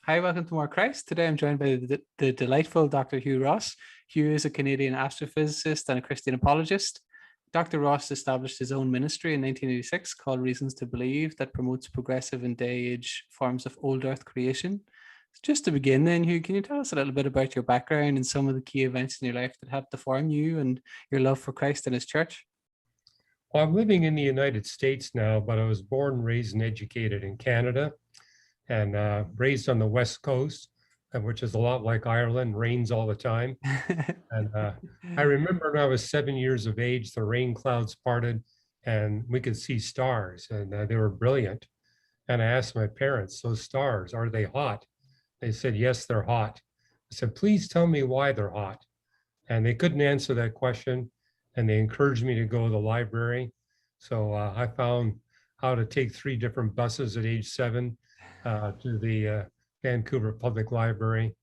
Hi, welcome to More Christ. Today I'm joined by the delightful Dr. Hugh Ross. Hugh is a Canadian astrophysicist and a Christian apologist. Dr. Ross established his own ministry in 1986 called Reasons to Believe that promotes progressive and day-age forms of old Earth creation. Just to begin then, Hugh, can you tell us a little bit about your background and some of the key events in your life that helped to form you and your love for Christ and his church? Well, I'm living in the United States now, but I was born, raised, and educated in Canada and raised on the West Coast, which is a lot like Ireland, rains all the time. And I remember when I was 7 years of age, the rain clouds parted and we could see stars, and they were brilliant. And I asked my parents, those stars, are they hot? They said, yes, they're hot. I said, please tell me why they're hot. And they couldn't answer that question. And they encouraged me to go to the library. So I found how to take 3 different buses at age 7 to the Vancouver Public Library.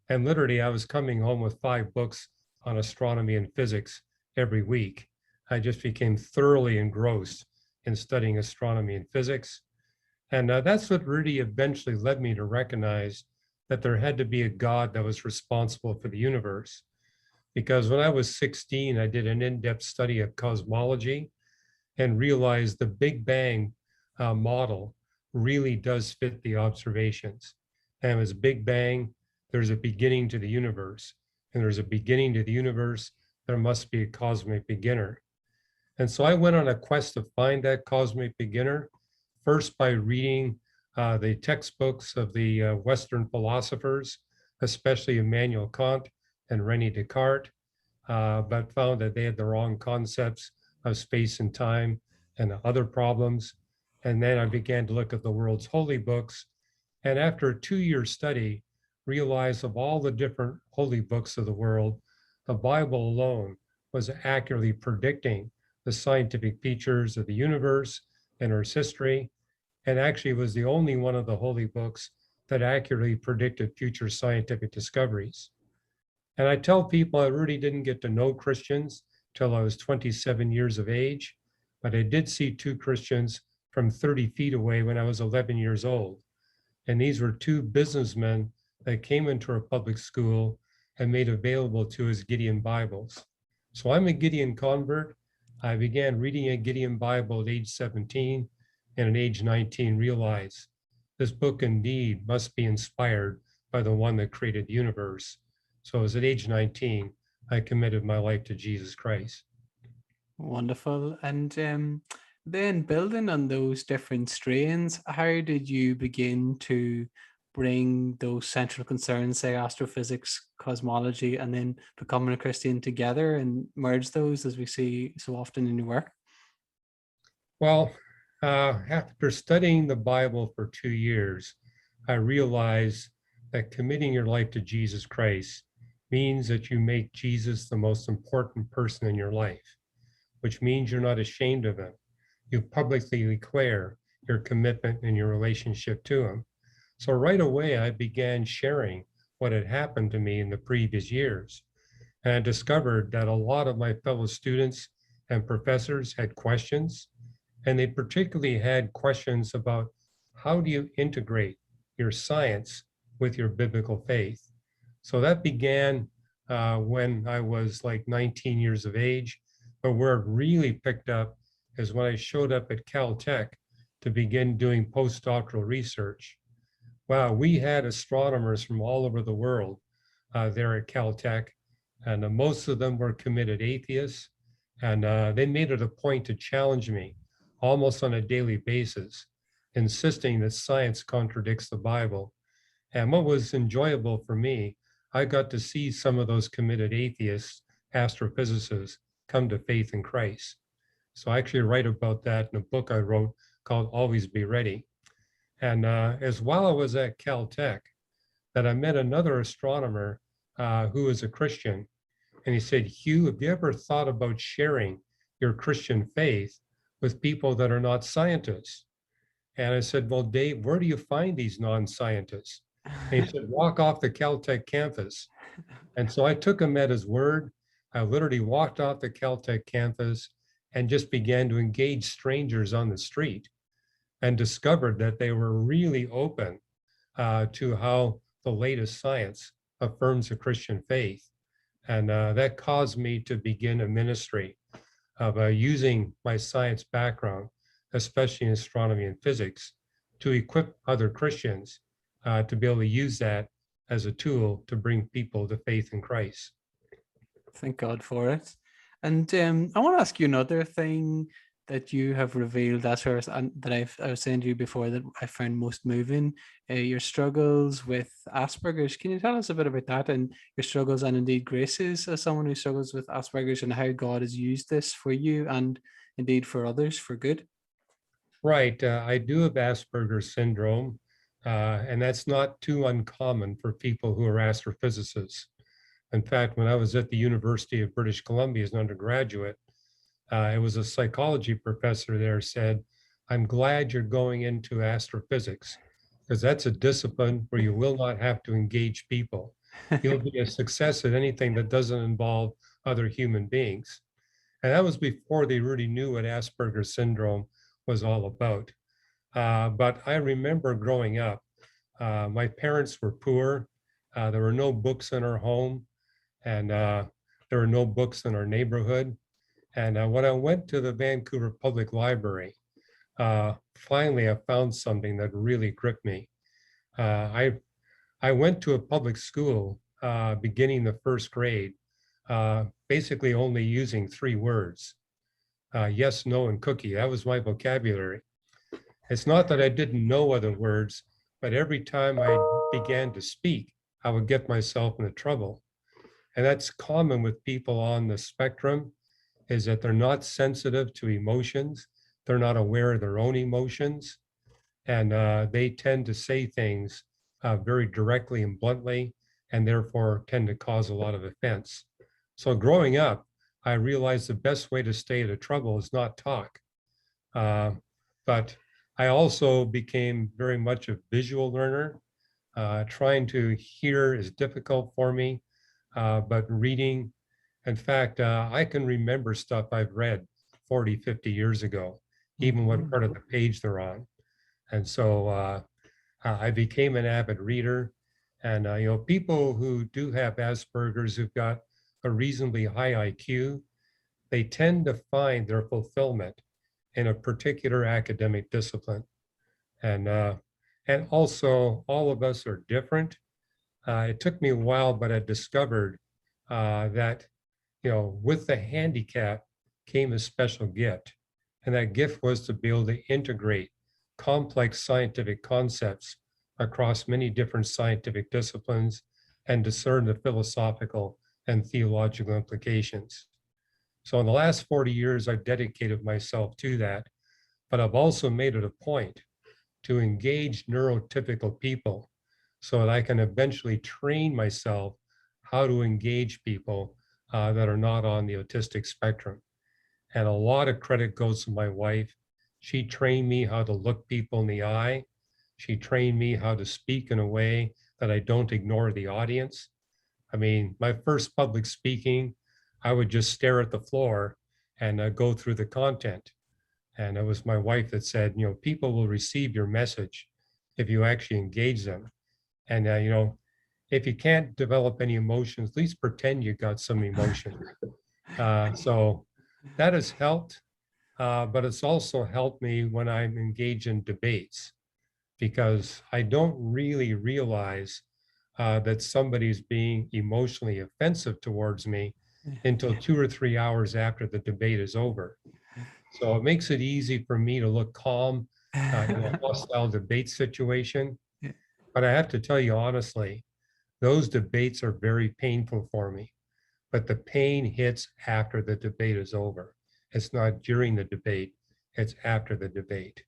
And literally, I was coming home with 5 books on astronomy and physics every week. I just became thoroughly engrossed in studying astronomy and physics. And that's what really eventually led me to recognize that there had to be a God that was responsible for the universe. Because when I was 16, I did an in-depth study of cosmology and realized the Big Bang model really does fit the observations. And as Big Bang, there's a beginning to the universe. And there's a beginning to the universe, there must be a cosmic beginner. And so I went on a quest to find that cosmic beginner, first by reading the textbooks of the Western philosophers, especially Immanuel Kant and René Descartes, but found that they had the wrong concepts of space and time and other problems. And then I began to look at the world's holy books. And after a 2-year study, realized of all the different holy books of the world, the Bible alone was accurately predicting the scientific features of the universe and Earth's history, and actually was the only one of the holy books that accurately predicted future scientific discoveries. And I tell people I really didn't get to know Christians till I was 27 years of age, but I did see 2 Christians from 30 feet away when I was 11 years old. And these were 2 businessmen that came into our public school and made available to us Gideon Bibles. So I'm a Gideon convert. I began reading a Gideon Bible at age 17, and at age 19 realized this book indeed must be inspired by the one that created the universe. So I was at age 19, I committed my life to Jesus Christ. Wonderful. And then building on those different strains, how did you begin to bring those central concerns, say astrophysics, cosmology, and then becoming a Christian together and merge those as we see so often in your work? Well, after studying the Bible for 2 years, I realized that committing your life to Jesus Christ means that you make Jesus the most important person in your life, which means you're not ashamed of him. You publicly declare your commitment and your relationship to him. So right away, I began sharing what had happened to me in the previous years. And I discovered that a lot of my fellow students and professors had questions, and they particularly had questions about how do you integrate your science with your biblical faith. So that began when I was like 19 years of age, but where it really picked up is when I showed up at Caltech to begin doing postdoctoral research. Wow, we had astronomers from all over the world there at Caltech, and most of them were committed atheists, and they made it a point to challenge me almost on a daily basis, insisting that science contradicts the Bible. And what was enjoyable for me, I got to see some of those committed atheists, astrophysicists, come to faith in Christ. So I actually write about that in a book I wrote called Always Be Ready. And as while I was at Caltech, that I met another astronomer who was a Christian. And he said, Hugh, have you ever thought about sharing your Christian faith with people that are not scientists? And I said, well, Dave, where do you find these non-scientists? And he said, walk off the Caltech campus. And so I took him at his word. I literally walked off the Caltech campus and just began to engage strangers on the street and discovered that they were really open to how the latest science affirms the Christian faith. And that caused me to begin a ministry of using my science background, especially in astronomy and physics, to equip other Christians to be able to use that as a tool to bring people to faith in Christ. Thank God for it. And I want to ask you another thing that you have revealed as far as, and that I was saying to you before that I found most moving, your struggles with Asperger's. Can you tell us a bit about that and your struggles and indeed graces as someone who struggles with Asperger's and how God has used this for you and indeed for others for good? Right. I do have Asperger's syndrome, and that's not too uncommon for people who are astrophysicists. In fact, when I was at the University of British Columbia as an undergraduate, it was a psychology professor there said, "I'm glad you're going into astrophysics because that's a discipline where you will not have to engage people. You'll be a success at anything that doesn't involve other human beings." And that was before they really knew what Asperger's syndrome was all about. But I remember growing up, my parents were poor. There were no books in our home, and there were no books in our neighborhood. And when I went to the Vancouver Public Library, finally I found something that really gripped me. I went to a public school beginning the first grade, basically only using 3 words, yes, no, and cookie. That was my vocabulary. It's not that I didn't know other words, but every time I began to speak, I would get myself into trouble. And that's common with people on the spectrum, is that they're not sensitive to emotions. They're not aware of their own emotions. And they tend to say things very directly and bluntly, and therefore tend to cause a lot of offense. So growing up, I realized the best way to stay out of trouble is not talk. But I also became very much a visual learner. Trying to hear is difficult for me, but reading, in fact, I can remember stuff I've read 40, 50 years ago, even what part of the page they're on. And so I became an avid reader. And people who do have Asperger's who've got a reasonably high IQ, they tend to find their fulfillment in a particular academic discipline. And also, all of us are different. It took me a while, but I discovered that, with the handicap came a special gift. And that gift was to be able to integrate complex scientific concepts across many different scientific disciplines and discern the philosophical and theological implications. So in the last 40 years, I've dedicated myself to that, but I've also made it a point to engage neurotypical people so that I can eventually train myself how to engage people that are not on the autistic spectrum. And a lot of credit goes to my wife. She trained me how to look people in the eye. She trained me how to speak in a way that I don't ignore the audience. I mean, my first public speaking, I would just stare at the floor and go through the content. And it was my wife that said, people will receive your message if you actually engage them. And, if you can't develop any emotions, at least pretend you got some emotion. So that has helped, but it's also helped me when I'm engaged in debates, because I don't really realize that somebody's being emotionally offensive towards me until 2 or 3 hours after the debate is over. So it makes it easy for me to look calm in a hostile debate situation. But I have to tell you honestly, those debates are very painful for me, but the pain hits after the debate is over. It's not during the debate, it's after the debate.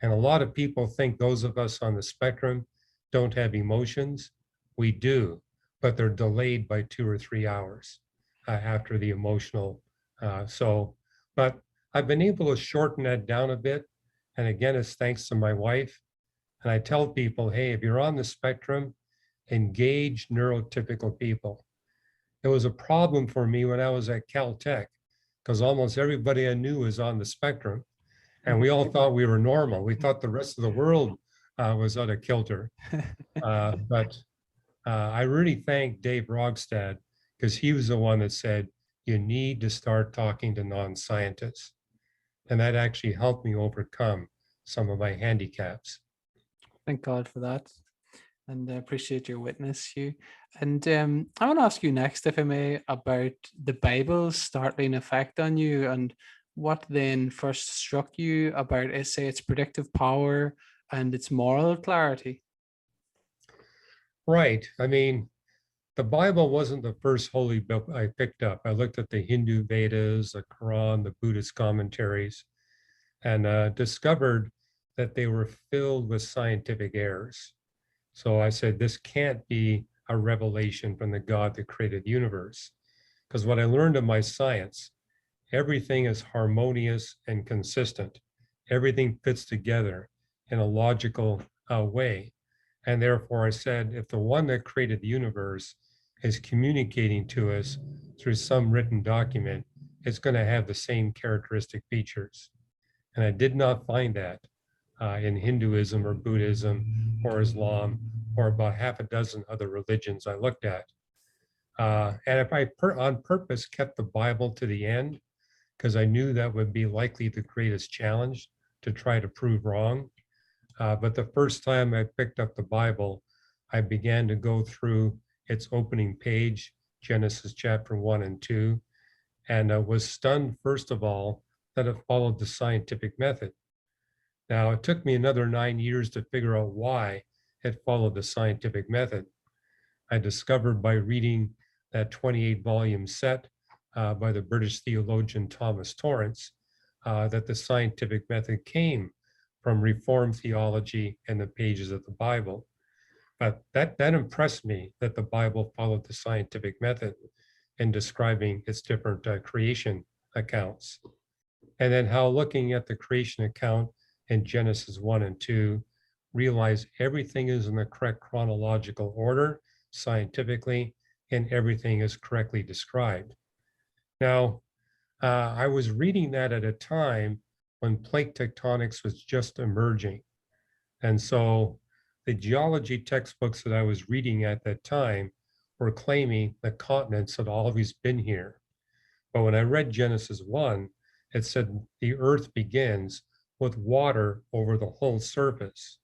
And a lot of people think those of us on the spectrum don't have emotions. We do, but they're delayed by 2 or 3 hours after the emotional. But I've been able to shorten that down a bit. And again, it's thanks to my wife. And I tell people, hey, if you're on the spectrum, engage neurotypical people. It was a problem for me when I was at Caltech, because almost everybody I knew was on the spectrum. And we all thought we were normal. We thought the rest of the world was out of kilter. But I really thank Dave Rogstad, because he was the one that said, you need to start talking to non-scientists. And that actually helped me overcome some of my handicaps. Thank God for that. And I appreciate your witness, Hugh. And I want to ask you next, if I may, about the Bible's startling effect on you and what then first struck you about, say, its predictive power and its moral clarity. Right. I mean, the Bible wasn't the first holy book I picked up. I looked at the Hindu Vedas, the Quran, the Buddhist commentaries, and discovered that they were filled with scientific errors. So I said, this can't be a revelation from the God that created the universe. Because what I learned in my science, everything is harmonious and consistent. Everything fits together in a logical way. And therefore, I said, if the one that created the universe is communicating to us through some written document, it's going to have the same characteristic features. And I did not find that in Hinduism or Buddhism or Islam or about half a dozen other religions I looked at. And if I on purpose kept the Bible to the end, because I knew that would be likely the greatest challenge to try to prove wrong. But the first time I picked up the Bible, I began to go through its opening page, Genesis chapter 1 and 2, and was stunned, first of all, that it followed the scientific method. Now, it took me another 9 years to figure out why it followed the scientific method. I discovered by reading that 28-volume set by the British theologian Thomas Torrance that the scientific method came from Reformed theology and the pages of the Bible. But that impressed me, that the Bible followed the scientific method in describing its different creation accounts. And then how looking at the creation account in Genesis 1 and 2, realize everything is in the correct chronological order, scientifically, and everything is correctly described. Now, I was reading that at a time when plate tectonics was just emerging. And so the geology textbooks that I was reading at that time were claiming that continents had always been here. But when I read Genesis 1, it said the earth begins with water over the whole surface,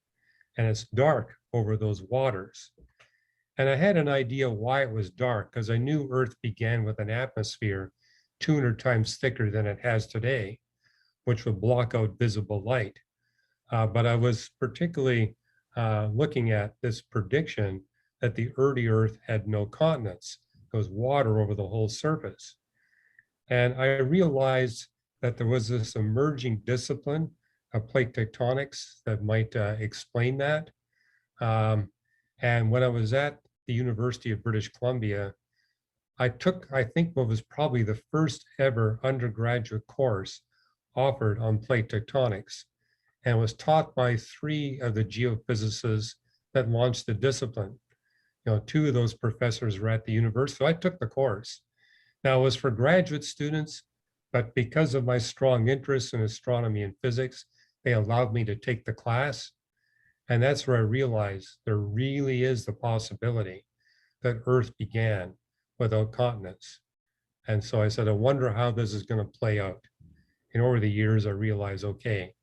and it's dark over those waters. And I had an idea why it was dark, because I knew Earth began with an atmosphere 200 times thicker than it has today, which would block out visible light. But I was particularly looking at this prediction that the early Earth had no continents. There was water over the whole surface. And I realized that there was this emerging discipline of plate tectonics that might explain that. And when I was at the University of British Columbia, I took, I think, what was probably the first ever undergraduate course offered on plate tectonics, and was taught by 3 of the geophysicists that launched the discipline. You know, 2 of those professors were at the university, so I took the course. Now, it was for graduate students, but because of my strong interest in astronomy and physics, they allowed me to take the class. And that's where I realized there really is the possibility that Earth began without continents. And so I said, I wonder how this is going to play out. And over the years, I realized, okay,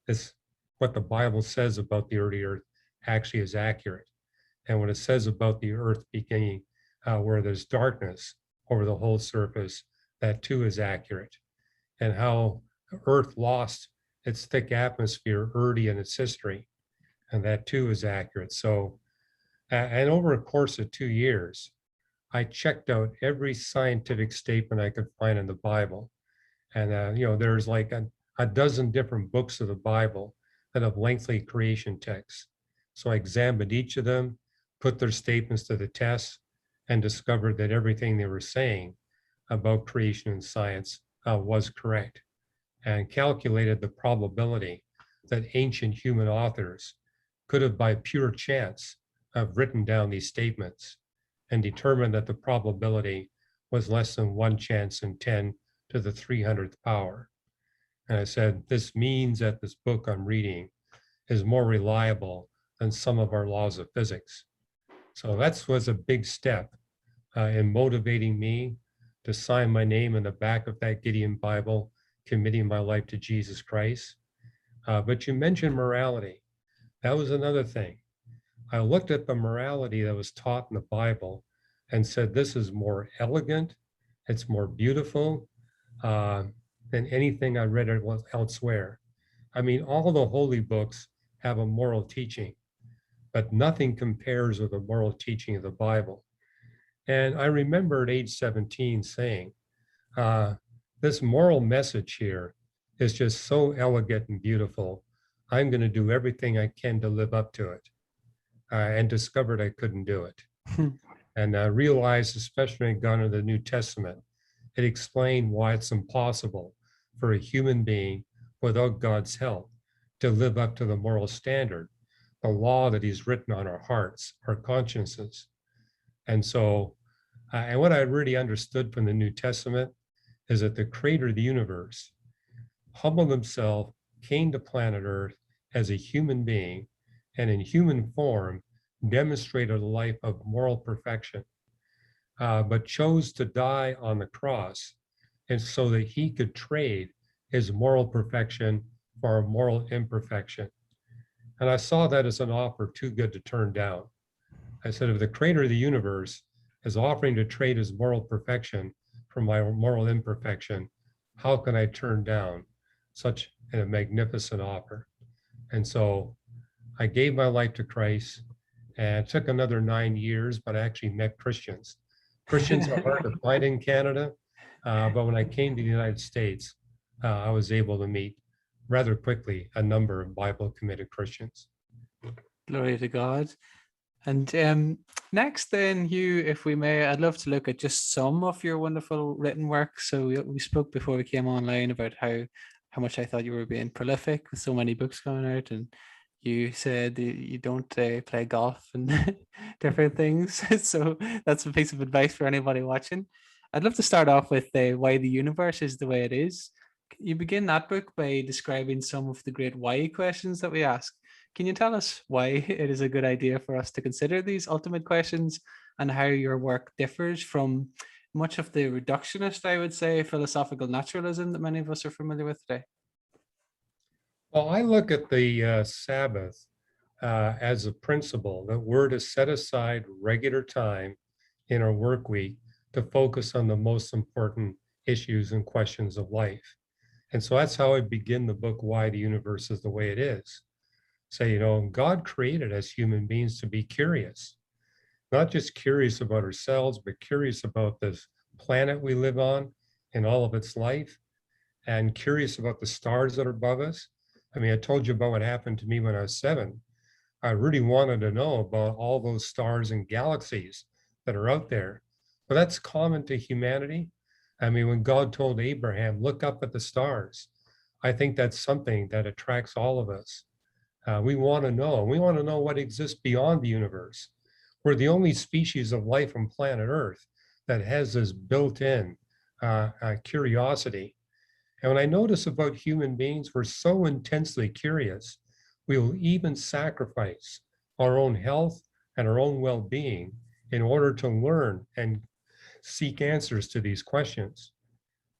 this, what the Bible says about the early Earth actually is accurate. And what it says about the Earth beginning where there's darkness over the whole surface, that too is accurate. And how Earth lost its thick atmosphere early in its history, and that too is accurate. So, and over a course of 2 years, I checked out every scientific statement I could find in the Bible. And, you know, there's like a dozen different books of the Bible that have lengthy creation texts. So I examined each of them, put their statements to the test, and discovered that everything they were saying about creation and science was correct, and calculated the probability that ancient human authors could have, by pure chance, have written down these statements, and determined that the probability was less than 1 chance in 10 to the 300th power. And I said, this means that this book I'm reading is more reliable than some of our laws of physics. So that was a big step in motivating me to sign my name in the back of that Gideon Bible, committing my life to Jesus Christ. But you mentioned morality. That was another thing. I looked at the morality that was taught in the Bible and said, this is more elegant, it's more beautiful than anything I read elsewhere. I mean, all the holy books have a moral teaching, but nothing compares with the moral teaching of the Bible. And I remember at age 17 saying, this moral message here is just so elegant and beautiful. I'm going to do everything I can to live up to it. And discovered I couldn't do it. And realized, especially when I got into the New Testament, it explained why it's impossible for a human being without God's help to live up to the moral standard, the law that he's written on our hearts, our consciences. And so, and what I really understood from the New Testament is that the creator of the universe humbled himself, came to planet Earth as a human being, and in human form demonstrated a life of moral perfection, but chose to die on the cross, and so that he could trade his moral perfection for our moral imperfection. And I saw that as an offer too good to turn down. I said, if the creator of the universe is offering to trade his moral perfection for my moral imperfection, how can I turn down such a magnificent offer? And so I gave my life to Christ, and it took another 9 years, but I actually met Christians. Christians are hard to find in Canada, but when I came to the United States, I was able to meet rather quickly a number of Bible-committed Christians. Glory to God. And next then, Hugh, if we may, I'd love to look at just some of your wonderful written work. So we spoke before we came online about how much I thought you were being prolific with so many books coming out, and you said that you don't play golf and different things. So that's a piece of advice for anybody watching. I'd love to start off with why the universe is the way it is. You begin that book by describing some of the great why questions that we ask. Can you tell us why it is a good idea for us to consider these ultimate questions, and how your work differs from much of the reductionist, I would say, philosophical naturalism that many of us are familiar with today? Well, I look at the Sabbath as a principle that we're to set aside regular time in our work week to focus on the most important issues and questions of life. And so that's how I begin the book, Why the Universe is the Way It Is. Say, you know, God created us human beings to be curious, not just curious about ourselves, but curious about this planet we live on and all of its life, and curious about the stars that are above us. I mean, I told you about what happened to me when I was 7. I really wanted to know about all those stars and galaxies that are out there. But that's common to humanity. I mean, when God told Abraham, look up at the stars, I think that's something that attracts all of us. We want to know. We want to know what exists beyond the universe. We're the only species of life on planet Earth that has this built-in curiosity. And when I notice about human beings, we're so intensely curious, we will even sacrifice our own health and our own well-being in order to learn and seek answers to these questions.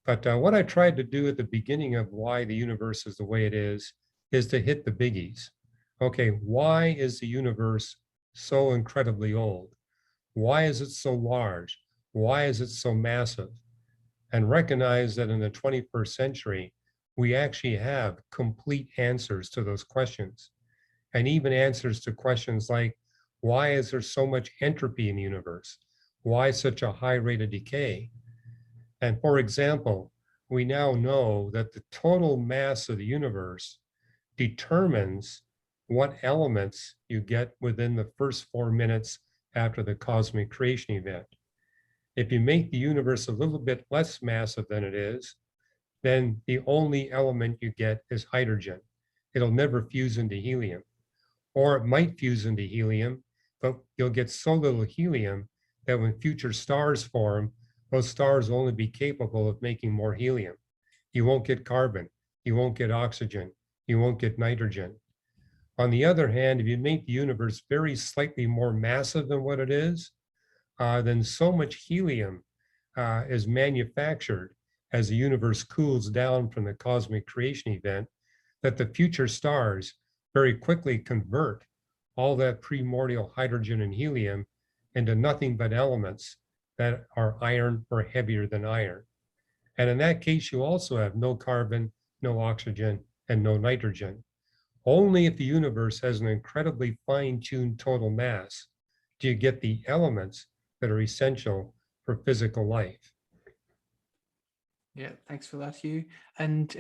But what I tried to do at the beginning of Why the Universe is the Way It Is to hit the biggies. Okay, why is the universe so incredibly old? Why is it so large? Why is it so massive? And recognize that in the 21st century, we actually have complete answers to those questions, and even answers to questions like, why is there so much entropy in the universe? Why such a high rate of decay? And for example, we now know that the total mass of the universe determines what elements you get within the first 4 minutes after the cosmic creation event. If you make the universe a little bit less massive than it is, then the only element you get is hydrogen. It'll never fuse into helium. Or it might fuse into helium, but you'll get so little helium that when future stars form, those stars will only be capable of making more helium. You won't get carbon, you won't get oxygen, you won't get nitrogen. On the other hand, if you make the universe very slightly more massive than what it is, then so much helium is manufactured as the universe cools down from the cosmic creation event that the future stars very quickly convert all that primordial hydrogen and helium into nothing but elements that are iron or heavier than iron. And in that case, you also have no carbon, no oxygen, and no nitrogen. Only if the universe has an incredibly fine-tuned total mass do you get the elements that are essential for physical life. Yeah, thanks for that, Hugh. And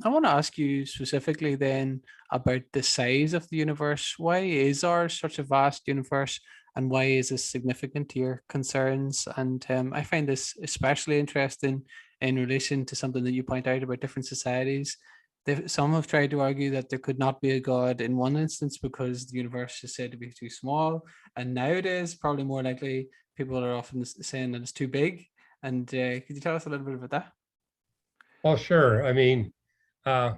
I want to ask you specifically then about the size of the universe. Why is ours such a vast universe, and why is this significant to your concerns? And I find this especially interesting in relation to something that you point out about different societies. Some have tried to argue that there could not be a God in one instance because the universe is said to be too small. And nowadays, probably more likely, people are often saying that it's too big. And could you tell us a little bit about that? Well, sure. I mean,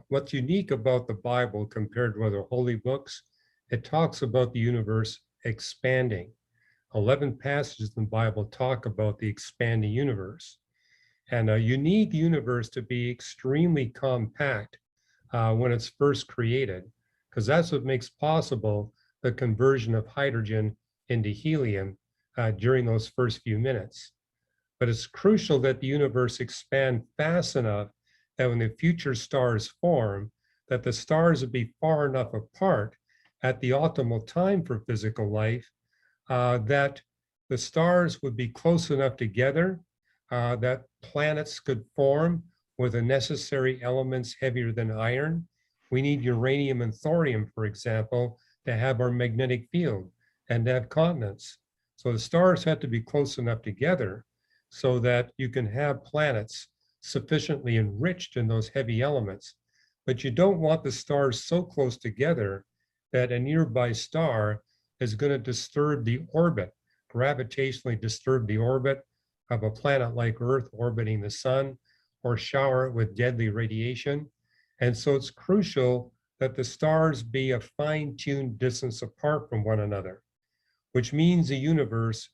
what's unique about the Bible compared to other holy books, it talks about the universe expanding. 11 passages in the Bible talk about the expanding universe. And you need the universe to be extremely compact when it's first created, because that's what makes possible the conversion of hydrogen into helium during those first few minutes. But it's crucial that the universe expand fast enough that when the future stars form, that the stars would be far enough apart at the optimal time for physical life, that the stars would be close enough together that planets could form with the necessary elements heavier than iron. We need uranium and thorium, for example, to have our magnetic field and to have continents. So the stars have to be close enough together so that you can have planets sufficiently enriched in those heavy elements. But you don't want the stars so close together that a nearby star is going to disturb the orbit, gravitationally disturb the orbit of a planet like Earth orbiting the sun, or shower it with deadly radiation. And so it's crucial that the stars be a fine-tuned distance apart from one another, which means the universe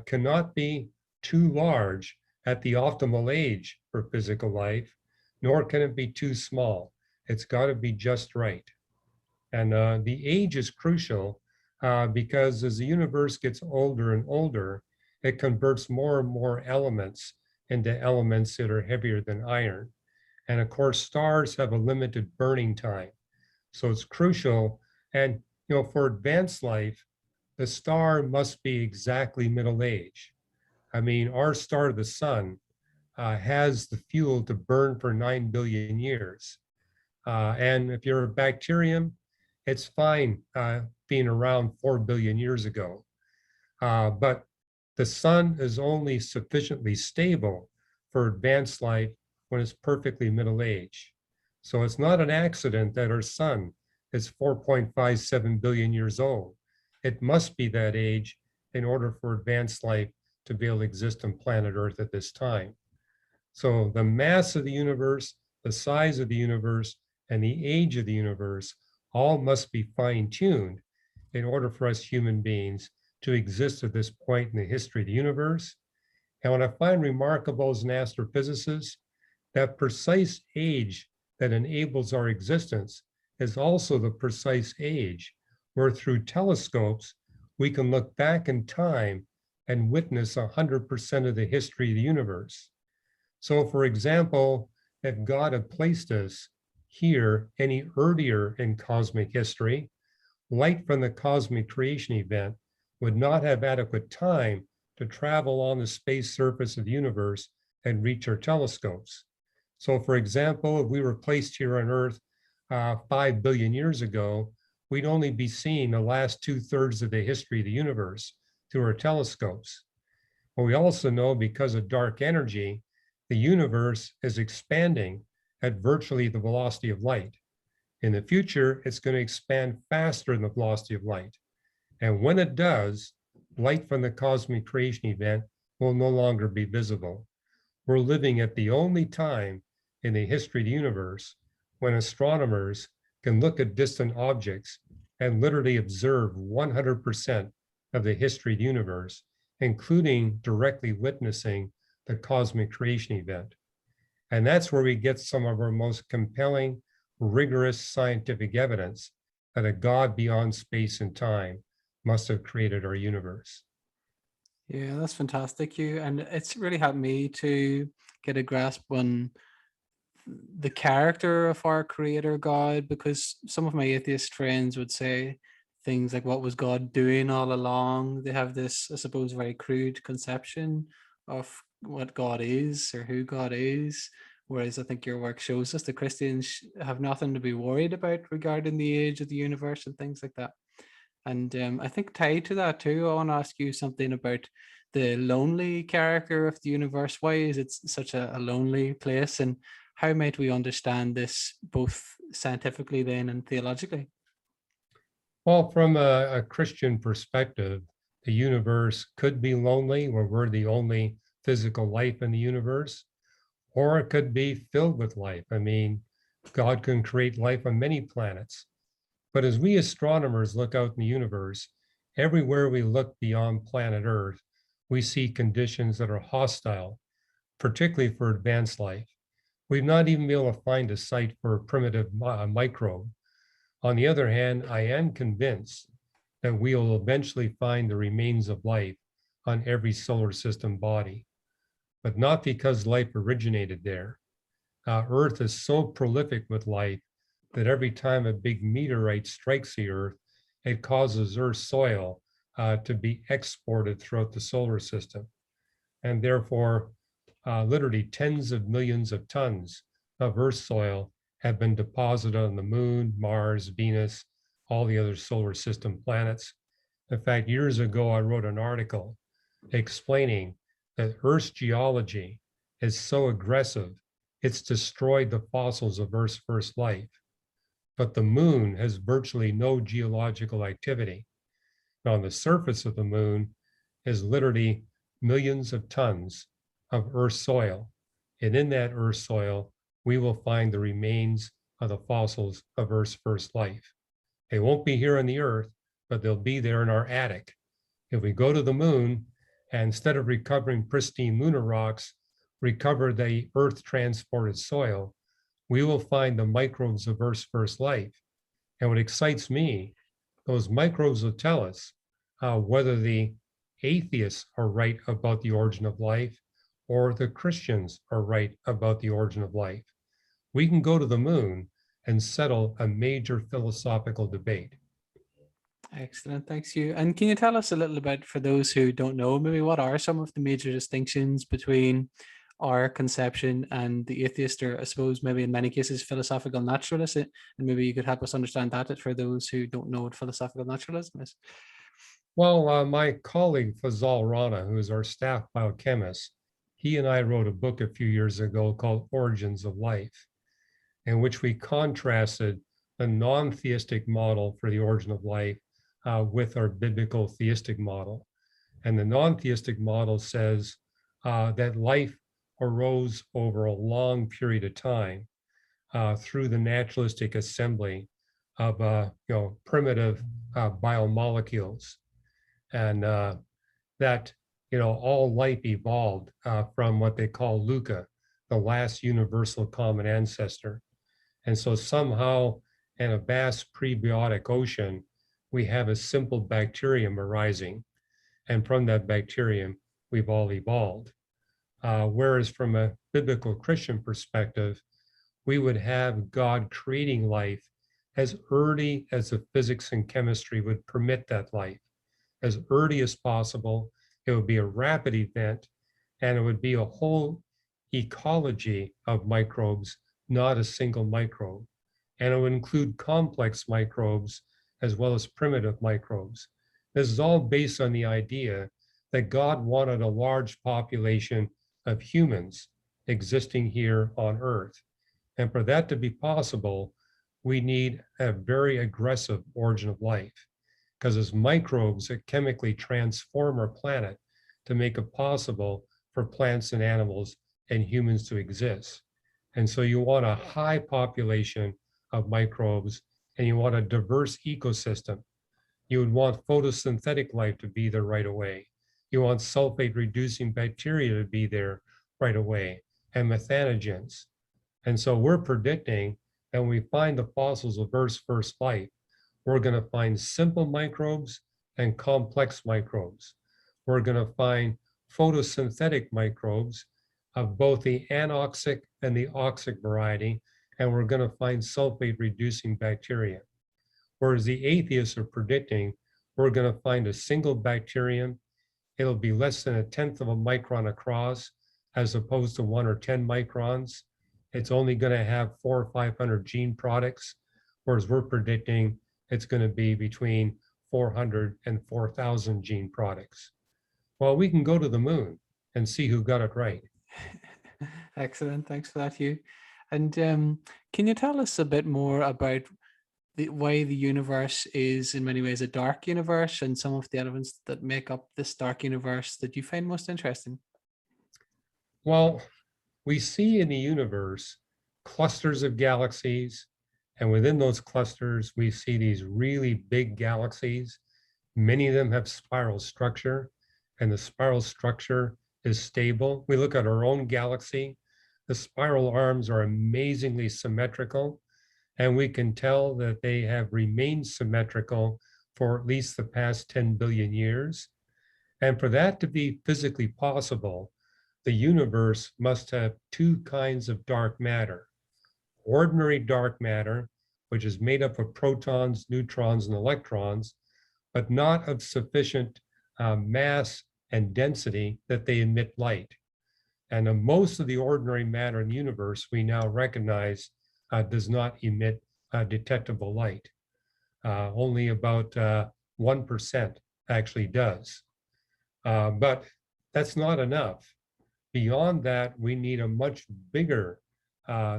cannot be too large at the optimal age for physical life, nor can it be too small. It's got to be just right. And the age is crucial because as the universe gets older and older, it converts more and more elements into elements that are heavier than iron. And of course, stars have a limited burning time. So it's crucial. And for advanced life, the star must be exactly middle age. I mean, our star, the sun, has the fuel to burn for 9 billion years. And if you're a bacterium, it's fine being around 4 billion years ago. But the sun is only sufficiently stable for advanced life when it's perfectly middle age. So it's not an accident that our sun is 4.57 billion years old. It must be that age in order for advanced life to be able to exist on planet Earth at this time. So the mass of the universe, the size of the universe, and the age of the universe all must be fine-tuned in order for us human beings to exist at this point in the history of the universe. And what I find remarkable as an astrophysicist, that precise age that enables our existence is also the precise age where through telescopes, we can look back in time and witness 100% of the history of the universe. So for example, if God had placed us here any earlier in cosmic history, light from the cosmic creation event would not have adequate time to travel on the space surface of the universe and reach our telescopes. So for example, if we were placed here on Earth 5 billion years ago, we'd only be seeing the last 2/3 of the history of the universe through our telescopes. But we also know because of dark energy, the universe is expanding at virtually the velocity of light. In the future, it's going to expand faster than the velocity of light. And when it does, light from the cosmic creation event will no longer be visible. We're living at the only time in the history of the universe when astronomers can look at distant objects and literally observed 100% of the history of the universe, including directly witnessing the cosmic creation event. And that's where we get some of our most compelling, rigorous scientific evidence that a God beyond space and time must have created our universe. Yeah, that's fantastic, Hugh. And it's really helped me to get a grasp on the character of our creator God, because some of my atheist friends would say things like, what was God doing all along? They have this, I suppose, very crude conception of what God is or who God is. Whereas I think your work shows us that Christians have nothing to be worried about regarding the age of the universe and things like that. And I think tied to that too, I want to ask you something about the lonely character of the universe. Why is it such a lonely place? And how might we understand this both scientifically then and theologically? Well, from a Christian perspective, the universe could be lonely, where we're the only physical life in the universe, or it could be filled with life. I mean, God can create life on many planets. But as we astronomers look out in the universe, everywhere we look beyond planet Earth, we see conditions that are hostile, particularly for advanced life. We've not even been able to find a site for a primitive microbe. On the other hand, I am convinced that we will eventually find the remains of life on every solar system body, but not because life originated there. Earth is so prolific with life that every time a big meteorite strikes the Earth, it causes Earth's soil to be exported throughout the solar system. And therefore, literally tens of millions of tons of Earth soil have been deposited on the moon, Mars, Venus, all the other solar system planets. In fact, years ago, I wrote an article explaining that Earth's geology is so aggressive, it's destroyed the fossils of Earth's first life. But the moon has virtually no geological activity. Now, on the surface of the moon is literally millions of tons of Earth soil. And in that Earth soil, we will find the remains of the fossils of Earth's first life. They won't be here on the Earth, but they'll be there in our attic. If we go to the moon, and instead of recovering pristine lunar rocks, recover the Earth transported soil, we will find the microbes of Earth's first life. And what excites me, those microbes will tell us whether the atheists are right about the origin of life or the Christians are right about the origin of life. We can go to the moon and settle a major philosophical debate. Excellent, thanks you. And can you tell us a little bit, for those who don't know, maybe what are some of the major distinctions between our conception and the atheist, or I suppose maybe in many cases philosophical naturalist, and maybe you could help us understand that for those who don't know what philosophical naturalism is? Well, my colleague Fazal Rana, who is our staff biochemist, he and I wrote a book a few years ago called Origins of Life, in which we contrasted the non-theistic model for the origin of life with our biblical theistic model. And the non-theistic model says that life arose over a long period of time through the naturalistic assembly of primitive biomolecules, and that all life evolved from what they call Luca, the last universal common ancestor. And so somehow in a vast prebiotic ocean, we have a simple bacterium arising. And from that bacterium, we've all evolved. Whereas from a biblical Christian perspective, we would have God creating life as early as the physics and chemistry would permit that life. As early as possible, it would be a rapid event, and it would be a whole ecology of microbes, not a single microbe. And it would include complex microbes as well as primitive microbes. This is all based on the idea that God wanted a large population of humans existing here on Earth. And for that to be possible, we need a very aggressive origin of life, because as microbes that chemically transform our planet to make it possible for plants and animals and humans to exist. And so you want a high population of microbes and you want a diverse ecosystem. You would want photosynthetic life to be there right away. You want sulfate reducing bacteria to be there right away, and methanogens. And so we're predicting that when we find the fossils of Earth's first life, we're going to find simple microbes and complex microbes. We're going to find photosynthetic microbes of both the anoxic and the oxic variety, and we're going to find sulfate reducing bacteria. Whereas the atheists are predicting we're going to find a single bacterium. It'll be less than 1/10 of a micron across, as opposed to 1 or 10 microns. It's only going to have 400 or 500 gene products, whereas we're predicting it's going to be between 400 and 4,000 gene products. Well, we can go to the moon and see who got it right. Excellent. Thanks for that, Hugh. And can you tell us a bit more about why the universe is in many ways a dark universe and some of the elements that make up this dark universe that you find most interesting? Well, we see in the universe clusters of galaxies, and within those clusters, we see these really big galaxies. Many of them have spiral structure, and the spiral structure is stable. We look at our own galaxy, the spiral arms are amazingly symmetrical, and we can tell that they have remained symmetrical for at least the past 10 billion years. And for that to be physically possible, the universe must have two kinds of dark matter. Ordinary dark matter, which is made up of protons, neutrons, and electrons, but not of sufficient mass and density that they emit light. And most of the ordinary matter in the universe we now recognize does not emit detectable light. Only about 1% actually does. But that's not enough. Beyond that, we need a much bigger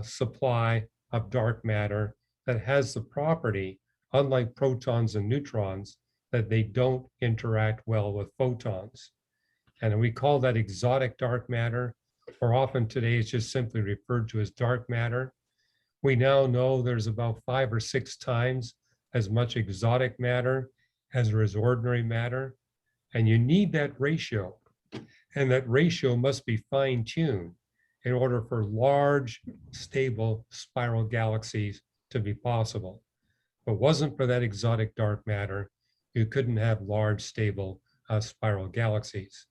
supply of dark matter that has the property, unlike protons and neutrons, that they don't interact well with photons. And we call that exotic dark matter, or often today it's just simply referred to as dark matter. We now know there's about 5 or 6 times as much exotic matter as there is ordinary matter. And you need that ratio. And that ratio must be fine-tuned in order for large, stable spiral galaxies to be possible. If it wasn't for that exotic dark matter, you couldn't have large, stable spiral galaxies.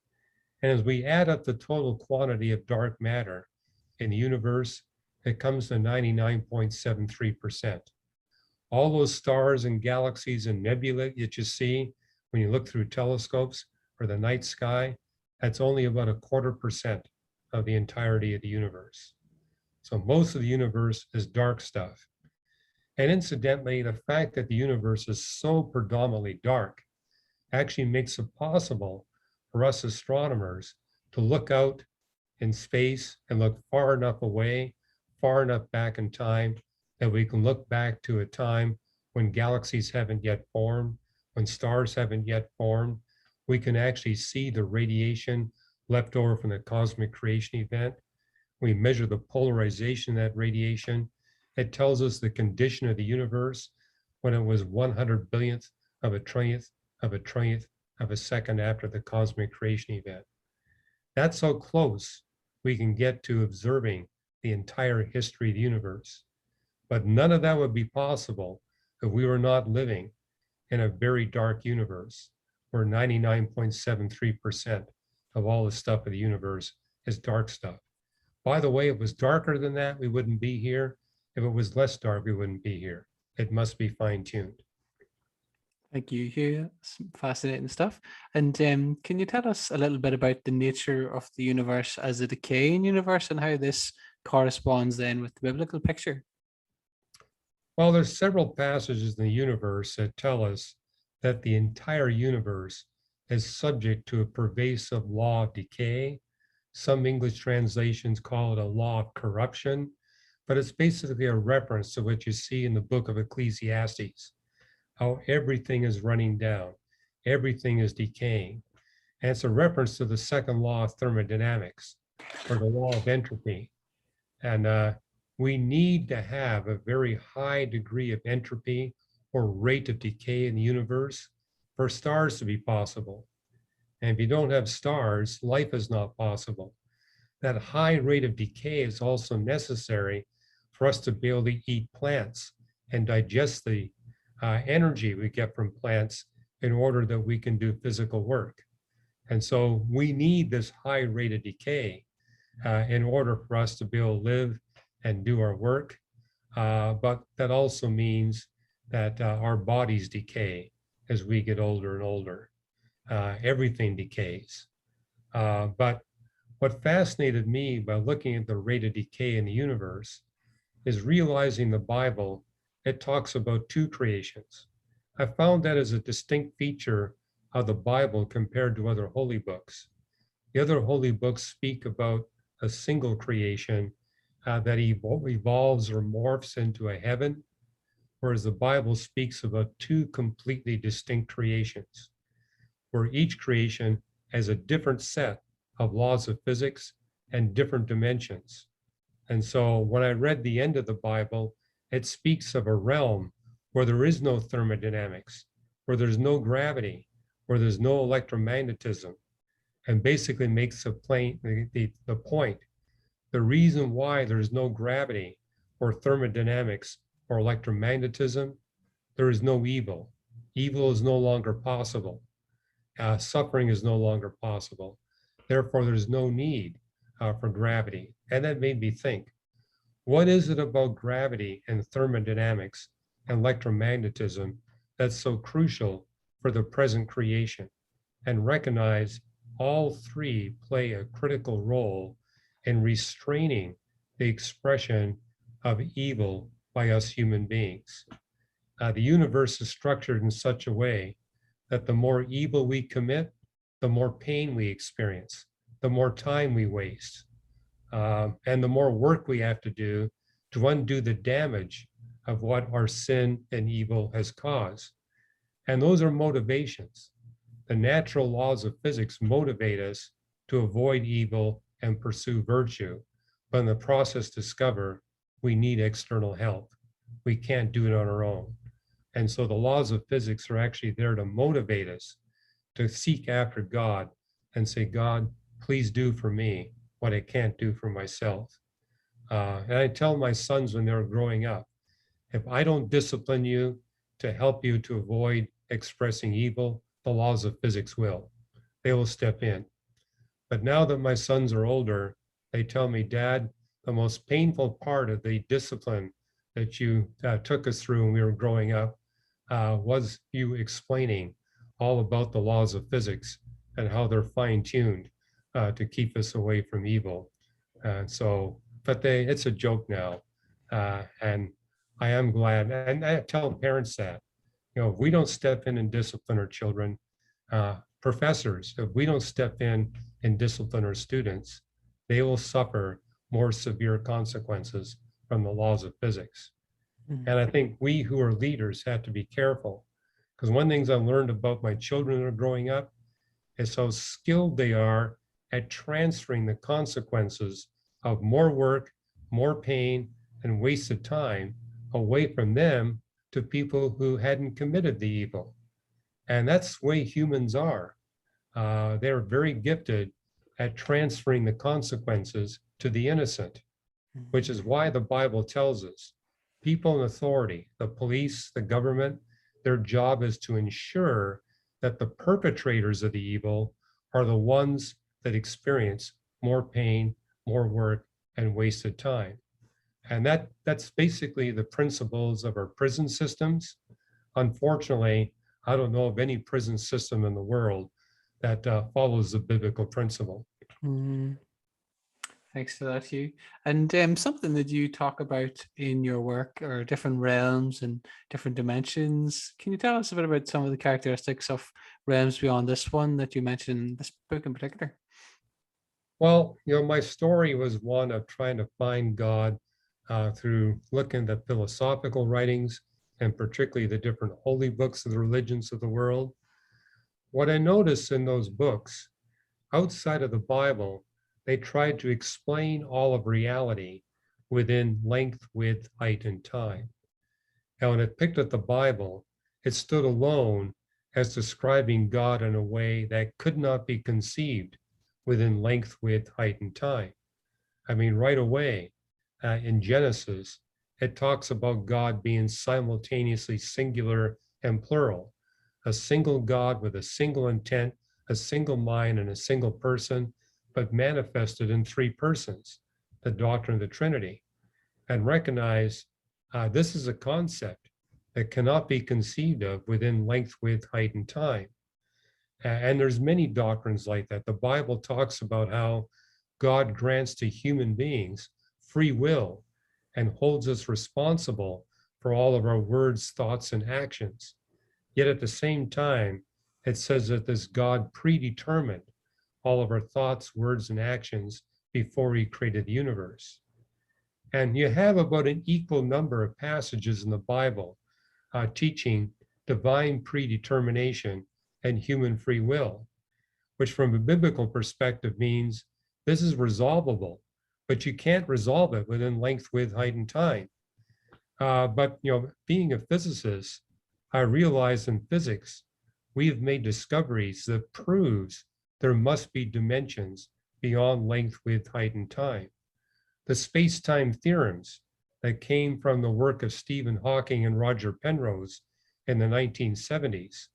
And as we add up the total quantity of dark matter in the universe, it comes to 99.73%. All those stars and galaxies and nebulae that you see when you look through telescopes or the night sky, that's only about 1/4% of the entirety of the universe. So most of the universe is dark stuff. And incidentally, the fact that the universe is so predominantly dark actually makes it possible for us astronomers to look out in space and look far enough away, far enough back in time, that we can look back to a time when galaxies haven't yet formed, when stars haven't yet formed. We can actually see the radiation left over from the cosmic creation event. We measure the polarization of that radiation. It tells us the condition of the universe when it was 100 billionth of a trillionth of a trillionth of a second after the cosmic creation event. That's how close we can get to observing the entire history of the universe. But none of that would be possible if we were not living in a very dark universe where 99.73% of all the stuff of the universe is dark stuff. By the way, if it was darker than that, we wouldn't be here. If it was less dark, we wouldn't be here. It must be fine-tuned. Thank you, Hugh. Some fascinating stuff. And can you tell us a little bit about the nature of the universe as a decaying universe and how this corresponds then with the biblical picture? Well, there's several passages in the universe that tell us that the entire universe is subject to a pervasive law of decay. Some English translations call it a law of corruption, but it's basically a reference to what you see in the book of Ecclesiastes, how everything is running down, everything is decaying. And it's a reference to the second law of thermodynamics, or the law of entropy. And we need to have a very high degree of entropy or rate of decay in the universe for stars to be possible. And if you don't have stars, life is not possible. That high rate of decay is also necessary for us to be able to eat plants and digest the energy we get from plants in order that we can do physical work. And so we need this high rate of decay in order for us to be able to live and do our work. But that also means that our bodies decay as we get older and older. Everything decays. But what fascinated me by looking at the rate of decay in the universe is realizing the Bible, it talks about two creations. I found that as a distinct feature of the Bible compared to other holy books. The other holy books speak about a single creation that evolves or morphs into a heaven, whereas the Bible speaks about two completely distinct creations, where each creation has a different set of laws of physics and different dimensions. And so when I read the end of the Bible, it speaks of a realm where there is no thermodynamics, where there's no gravity, where there's no electromagnetism, and basically makes the point, the reason why there's no gravity or thermodynamics or electromagnetism, there is no evil. Evil is no longer possible. Suffering is no longer possible. Therefore, there's no need for gravity. And that made me think, what is it about gravity and thermodynamics and electromagnetism that's so crucial for the present creation? And recognize all three play a critical role in restraining the expression of evil by us human beings. The universe is structured in such a way that the more evil we commit, the more pain we experience, the more time we waste, and the more work we have to do to undo the damage of what our sin and evil has caused. And those are motivations. The natural laws of physics motivate us to avoid evil and pursue virtue, but in the process discover we need external help. We can't do it on our own. And so the laws of physics are actually there to motivate us to seek after God and say, God, please do for me what I can't do for myself. And I tell my sons when they're growing up, if I don't discipline you to help you to avoid expressing evil, the laws of physics will. They will step in. But now that my sons are older, they tell me, Dad, the most painful part of the discipline that you took us through when we were growing up was you explaining all about the laws of physics and how they're fine-tuned to keep us away from evil. But it's a joke now. And I am glad, and I tell parents that, if we don't step in and discipline our children, professors, if we don't step in and discipline our students, they will suffer more severe consequences from the laws of physics. Mm-hmm. And I think we who are leaders have to be careful, because one of the things I've learned about my children that are growing up is how skilled they are at transferring the consequences of more work, more pain, and wasted time away from them to people who hadn't committed the evil. And that's the way humans are. They're very gifted at transferring the consequences to the innocent, which is why the Bible tells us people in authority, the police, the government, their job is to ensure that the perpetrators of the evil are the ones that experience more pain, more work, and wasted time. And that's basically the principles of our prison systems. Unfortunately, I don't know of any prison system in the world that follows the biblical principle. Mm-hmm. Thanks for that, Hugh. And something that you talk about in your work are different realms and different dimensions. Can you tell us a bit about some of the characteristics of realms beyond this one that you mentioned in this book in particular? Well, my story was one of trying to find God through looking at the philosophical writings and particularly the different holy books of the religions of the world. What I noticed in those books, outside of the Bible, they tried to explain all of reality within length, width, height, and time. Now, when it picked up the Bible, it stood alone as describing God in a way that could not be conceived within length, width, height, and time. I mean, right away in Genesis, it talks about God being simultaneously singular and plural, a single God with a single intent, a single mind, and a single person, but manifested in three persons, the doctrine of the Trinity. And recognize this is a concept that cannot be conceived of within length, width, height, and time. And there's many doctrines like that. The Bible talks about how God grants to human beings free will and holds us responsible for all of our words, thoughts, and actions. Yet at the same time, it says that this God predetermined all of our thoughts, words, and actions before he created the universe. And you have about an equal number of passages in the Bible teaching divine predetermination and human free will, which from a biblical perspective means this is resolvable, but you can't resolve it within length, width, height, and time. But being a physicist, I realize in physics, we have made discoveries that proves there must be dimensions beyond length, width, height, and time. The space-time theorems that came from the work of Stephen Hawking and Roger Penrose in the 1970s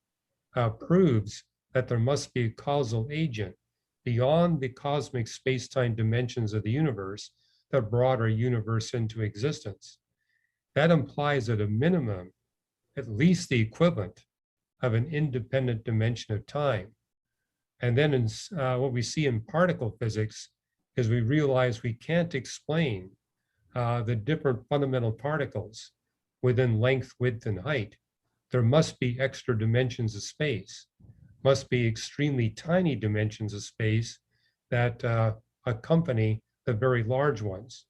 proves that there must be a causal agent beyond the cosmic space-time dimensions of the universe that brought our universe into existence. That implies at a minimum, at least the equivalent of an independent dimension of time. And then in what we see in particle physics is we realize we can't explain the different fundamental particles within length, width, and height. There must be extra dimensions of space, must be extremely tiny dimensions of space that accompany the very large ones.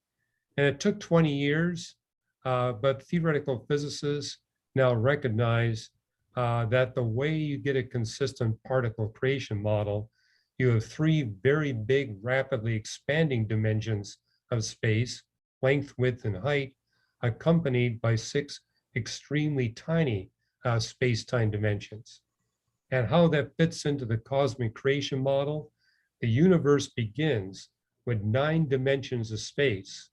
And it took 20 years, but theoretical physicists now recognize that the way you get a consistent particle creation model, you have three very big, rapidly expanding dimensions of space, length, width, and height, accompanied by six extremely tiny space-time dimensions. And how that fits into the cosmic creation model, the universe begins with 9 dimensions of space,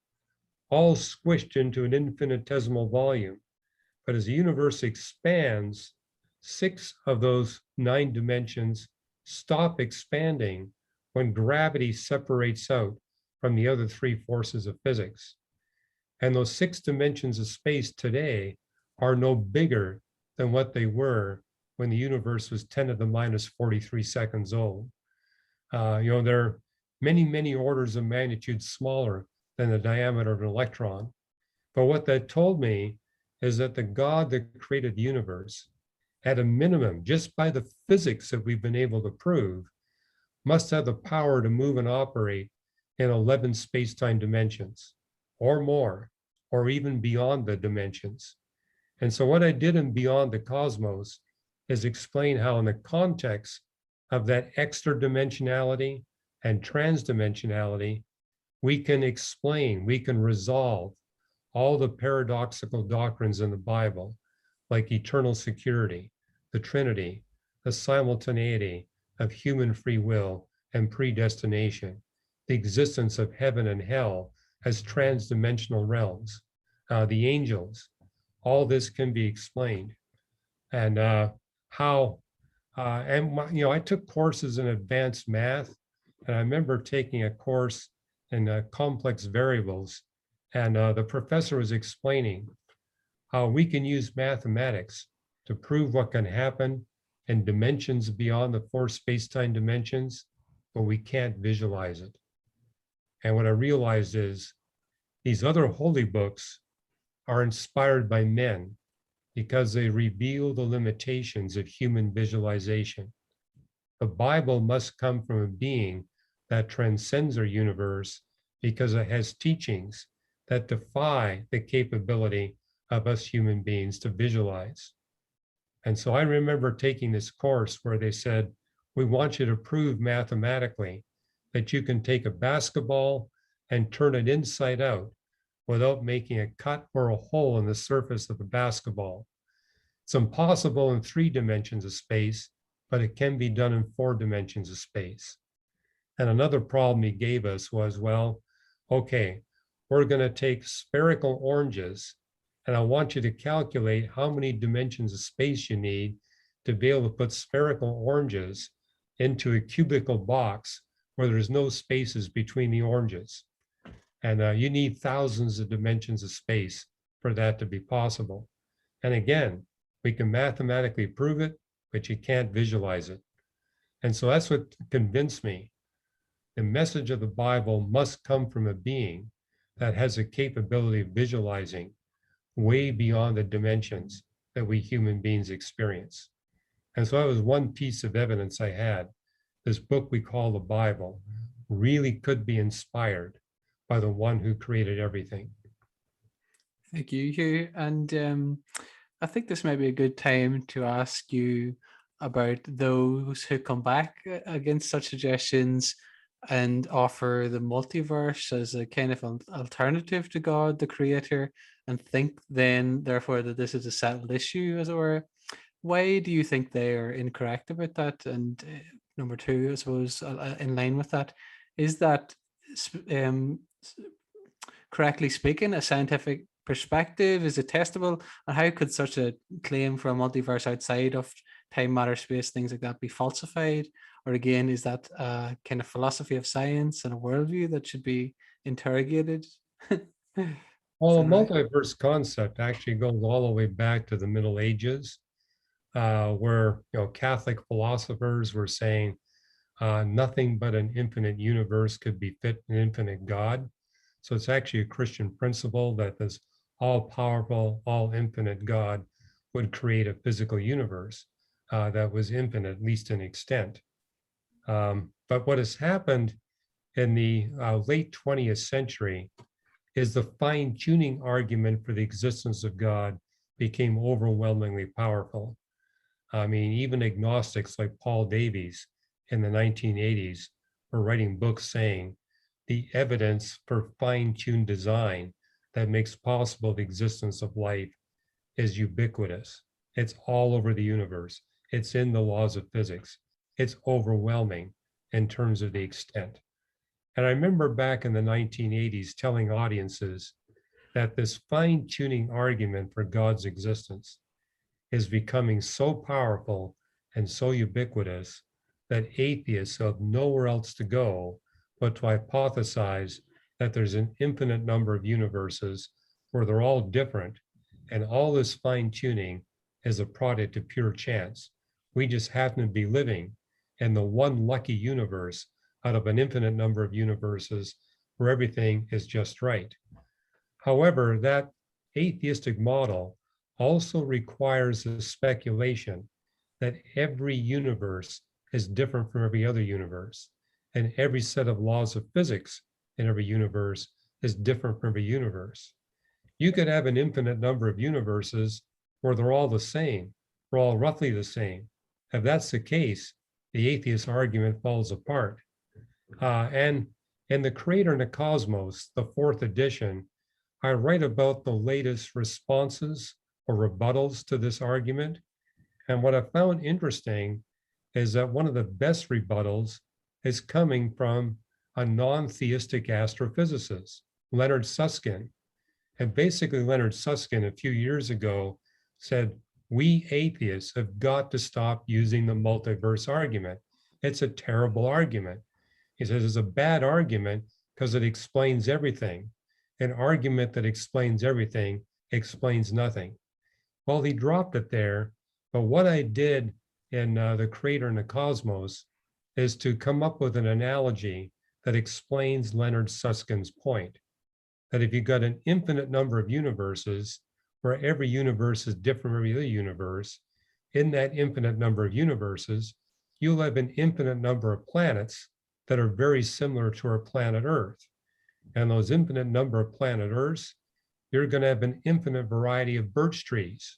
all squished into an infinitesimal volume. But as the universe expands, 6 of those 9 dimensions stop expanding when gravity separates out from the other 3 forces of physics. And those 6 dimensions of space today are no bigger than what they were when the universe was 10 to the minus 43 seconds old. They're many, many orders of magnitude smaller than the diameter of an electron. But what that told me is that the God that created the universe, at a minimum, just by the physics that we've been able to prove, must have the power to move and operate in 11 space-time dimensions or more, or even beyond the dimensions. And so what I did in Beyond the Cosmos is explain how in the context of that extra dimensionality and transdimensionality, we can explain, we can resolve all the paradoxical doctrines in the Bible, like eternal security, the Trinity, the simultaneity of human free will and predestination, the existence of heaven and hell as transdimensional realms, the angels. All this can be explained. And I took courses in advanced math, and I remember taking a course in complex variables, and the professor was explaining how we can use mathematics to prove what can happen in dimensions beyond the 4 space-time dimensions, but we can't visualize it. And what I realized is these other holy books are inspired by men because they reveal the limitations of human visualization. The Bible must come from a being that transcends our universe because it has teachings that defy the capability of us human beings to visualize. And so I remember taking this course where they said, we want you to prove mathematically that you can take a basketball and turn it inside out without making a cut or a hole in the surface of a basketball. It's impossible in 3 dimensions of space, but it can be done in 4 dimensions of space. And another problem he gave us was, well, okay, we're going to take spherical oranges, and I want you to calculate how many dimensions of space you need to be able to put spherical oranges into a cubical box where there's no spaces between the oranges. And you need thousands of dimensions of space for that to be possible. And again, we can mathematically prove it, but you can't visualize it. And so that's what convinced me. The message of the Bible must come from a being that has a capability of visualizing way beyond the dimensions that we human beings experience. And so that was one piece of evidence I had. This book we call the Bible really could be inspired by the one who created everything. Thank you, Hugh. And I think this might be a good time to ask you about those who come back against such suggestions and offer the multiverse as a kind of alternative to God, the creator, and think then, therefore, that this is a settled issue, as it were. Why do you think they are incorrect about that? And number two, I suppose, in line with that, is that, correctly speaking, a scientific perspective? Is it testable? And how could such a claim for a multiverse outside of time, matter, space, things like that be falsified? Or again, is that a kind of philosophy of science and a worldview that should be interrogated? Well, the multiverse concept actually goes all the way back to the Middle Ages, where Catholic philosophers were saying nothing but an infinite universe could befit an infinite God. So it's actually a Christian principle that this all-powerful, all-infinite God would create a physical universe that was infinite, at least in extent. But what has happened in the late 20th century is the fine-tuning argument for the existence of God became overwhelmingly powerful. I mean, even agnostics like Paul Davies in the 1980s were writing books saying the evidence for fine-tuned design that makes possible the existence of life is ubiquitous. It's all over the universe. It's in the laws of physics. It's overwhelming in terms of the extent. And I remember back in the 1980s telling audiences that this fine-tuning argument for God's existence is becoming so powerful and so ubiquitous that atheists have nowhere else to go but to hypothesize that there's an infinite number of universes where they're all different, and all this fine-tuning is a product of pure chance. We just happen to be living in the one lucky universe out of an infinite number of universes where everything is just right. However, that atheistic model also requires a speculation that every universe is different from every other universe, and every set of laws of physics in every universe is different from every universe. You could have an infinite number of universes where they're all the same, they're all roughly the same. If that's the case, the atheist argument falls apart. And in The Creator and the Cosmos, the 4th edition, I write about the latest responses or rebuttals to this argument. And what I found interesting is that one of the best rebuttals is coming from a non-theistic astrophysicist, Leonard Susskind. And basically, Leonard Susskind a few years ago said, we atheists have got to stop using the multiverse argument. It's a terrible argument. He says it's a bad argument because it explains everything. An argument that explains everything explains nothing. Well, he dropped it there. But what I did in The Creator and the Cosmos is to come up with an analogy that explains Leonard Susskind's point, that if you've got an infinite number of universes, where every universe is different from every other universe, in that infinite number of universes, you'll have an infinite number of planets that are very similar to our planet Earth. And those infinite number of planet Earths, you're going to have an infinite variety of birch trees.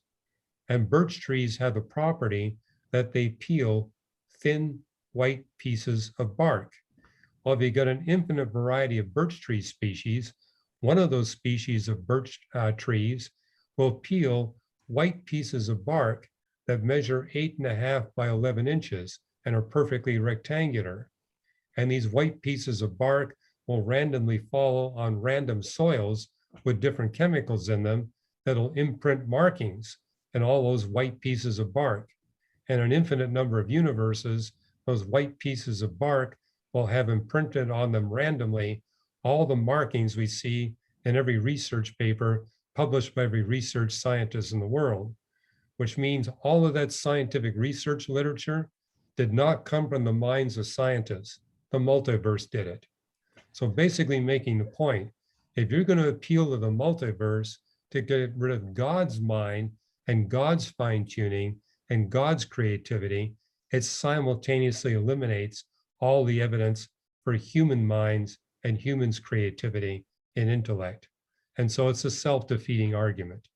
And birch trees have a property that they peel thin white pieces of bark. Well, if you've got an infinite variety of birch tree species, One of those species of birch trees will peel white pieces of bark that measure 8.5 by 11 inches and are perfectly rectangular. And these white pieces of bark will randomly fall on random soils with different chemicals in them that'll imprint markings in all those white pieces of bark. And an infinite number of universes, those white pieces of bark will have imprinted on them randomly all the markings we see in every research paper published by every research scientist in the world, which means all of that scientific research literature did not come from the minds of scientists. The multiverse did it. So basically making the point, if you're going to appeal to the multiverse to get rid of God's mind and God's fine-tuning and God's creativity, it simultaneously eliminates all the evidence for human minds and humans' creativity and intellect. And so it's a self-defeating argument.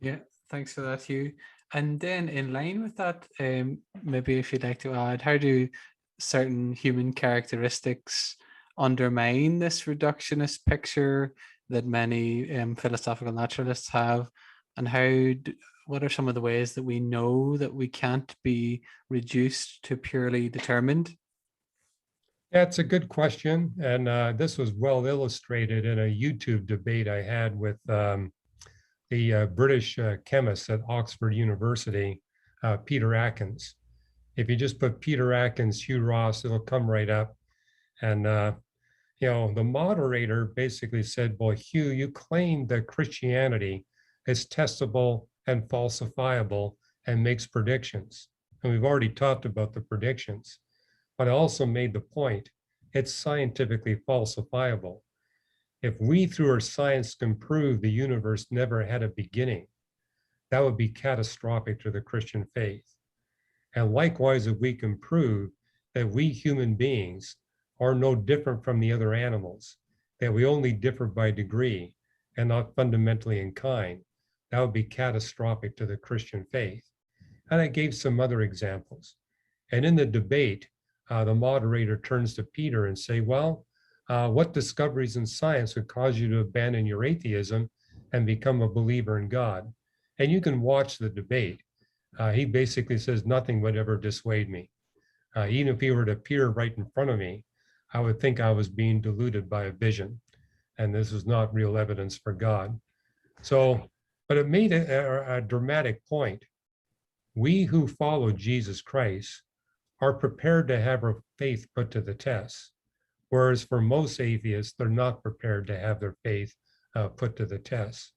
Yeah, thanks for that, Hugh. And then in line with that, maybe if you'd like to add, how do certain human characteristics undermine this reductionist picture that many philosophical naturalists have? And what are some of the ways that we know that we can't be reduced to purely determined? That's a good question. And this was well illustrated in a YouTube debate I had with the British chemist at Oxford University, Peter Atkins. If you just put Peter Atkins, Hugh Ross, it'll come right up. And, the moderator basically said, well, Hugh, you claim that Christianity is testable and falsifiable and makes predictions. And we've already talked about the predictions. But I also made the point, it's scientifically falsifiable. If we, through our science, can prove the universe never had a beginning, that would be catastrophic to the Christian faith. And likewise, if we can prove that we human beings are no different from the other animals, that we only differ by degree and not fundamentally in kind, that would be catastrophic to the Christian faith. And I gave some other examples. And in the debate, the moderator turns to Peter and say, well, what discoveries in science would cause you to abandon your atheism and become a believer in God? And you can watch the debate. He basically says nothing would ever dissuade me. Even if he were to appear right in front of me, I would think I was being deluded by a vision. And this is not real evidence for God. So, but it made a dramatic point. We who follow Jesus Christ are prepared to have our faith put to the test. Whereas for most atheists, they're not prepared to have their faith put to the test.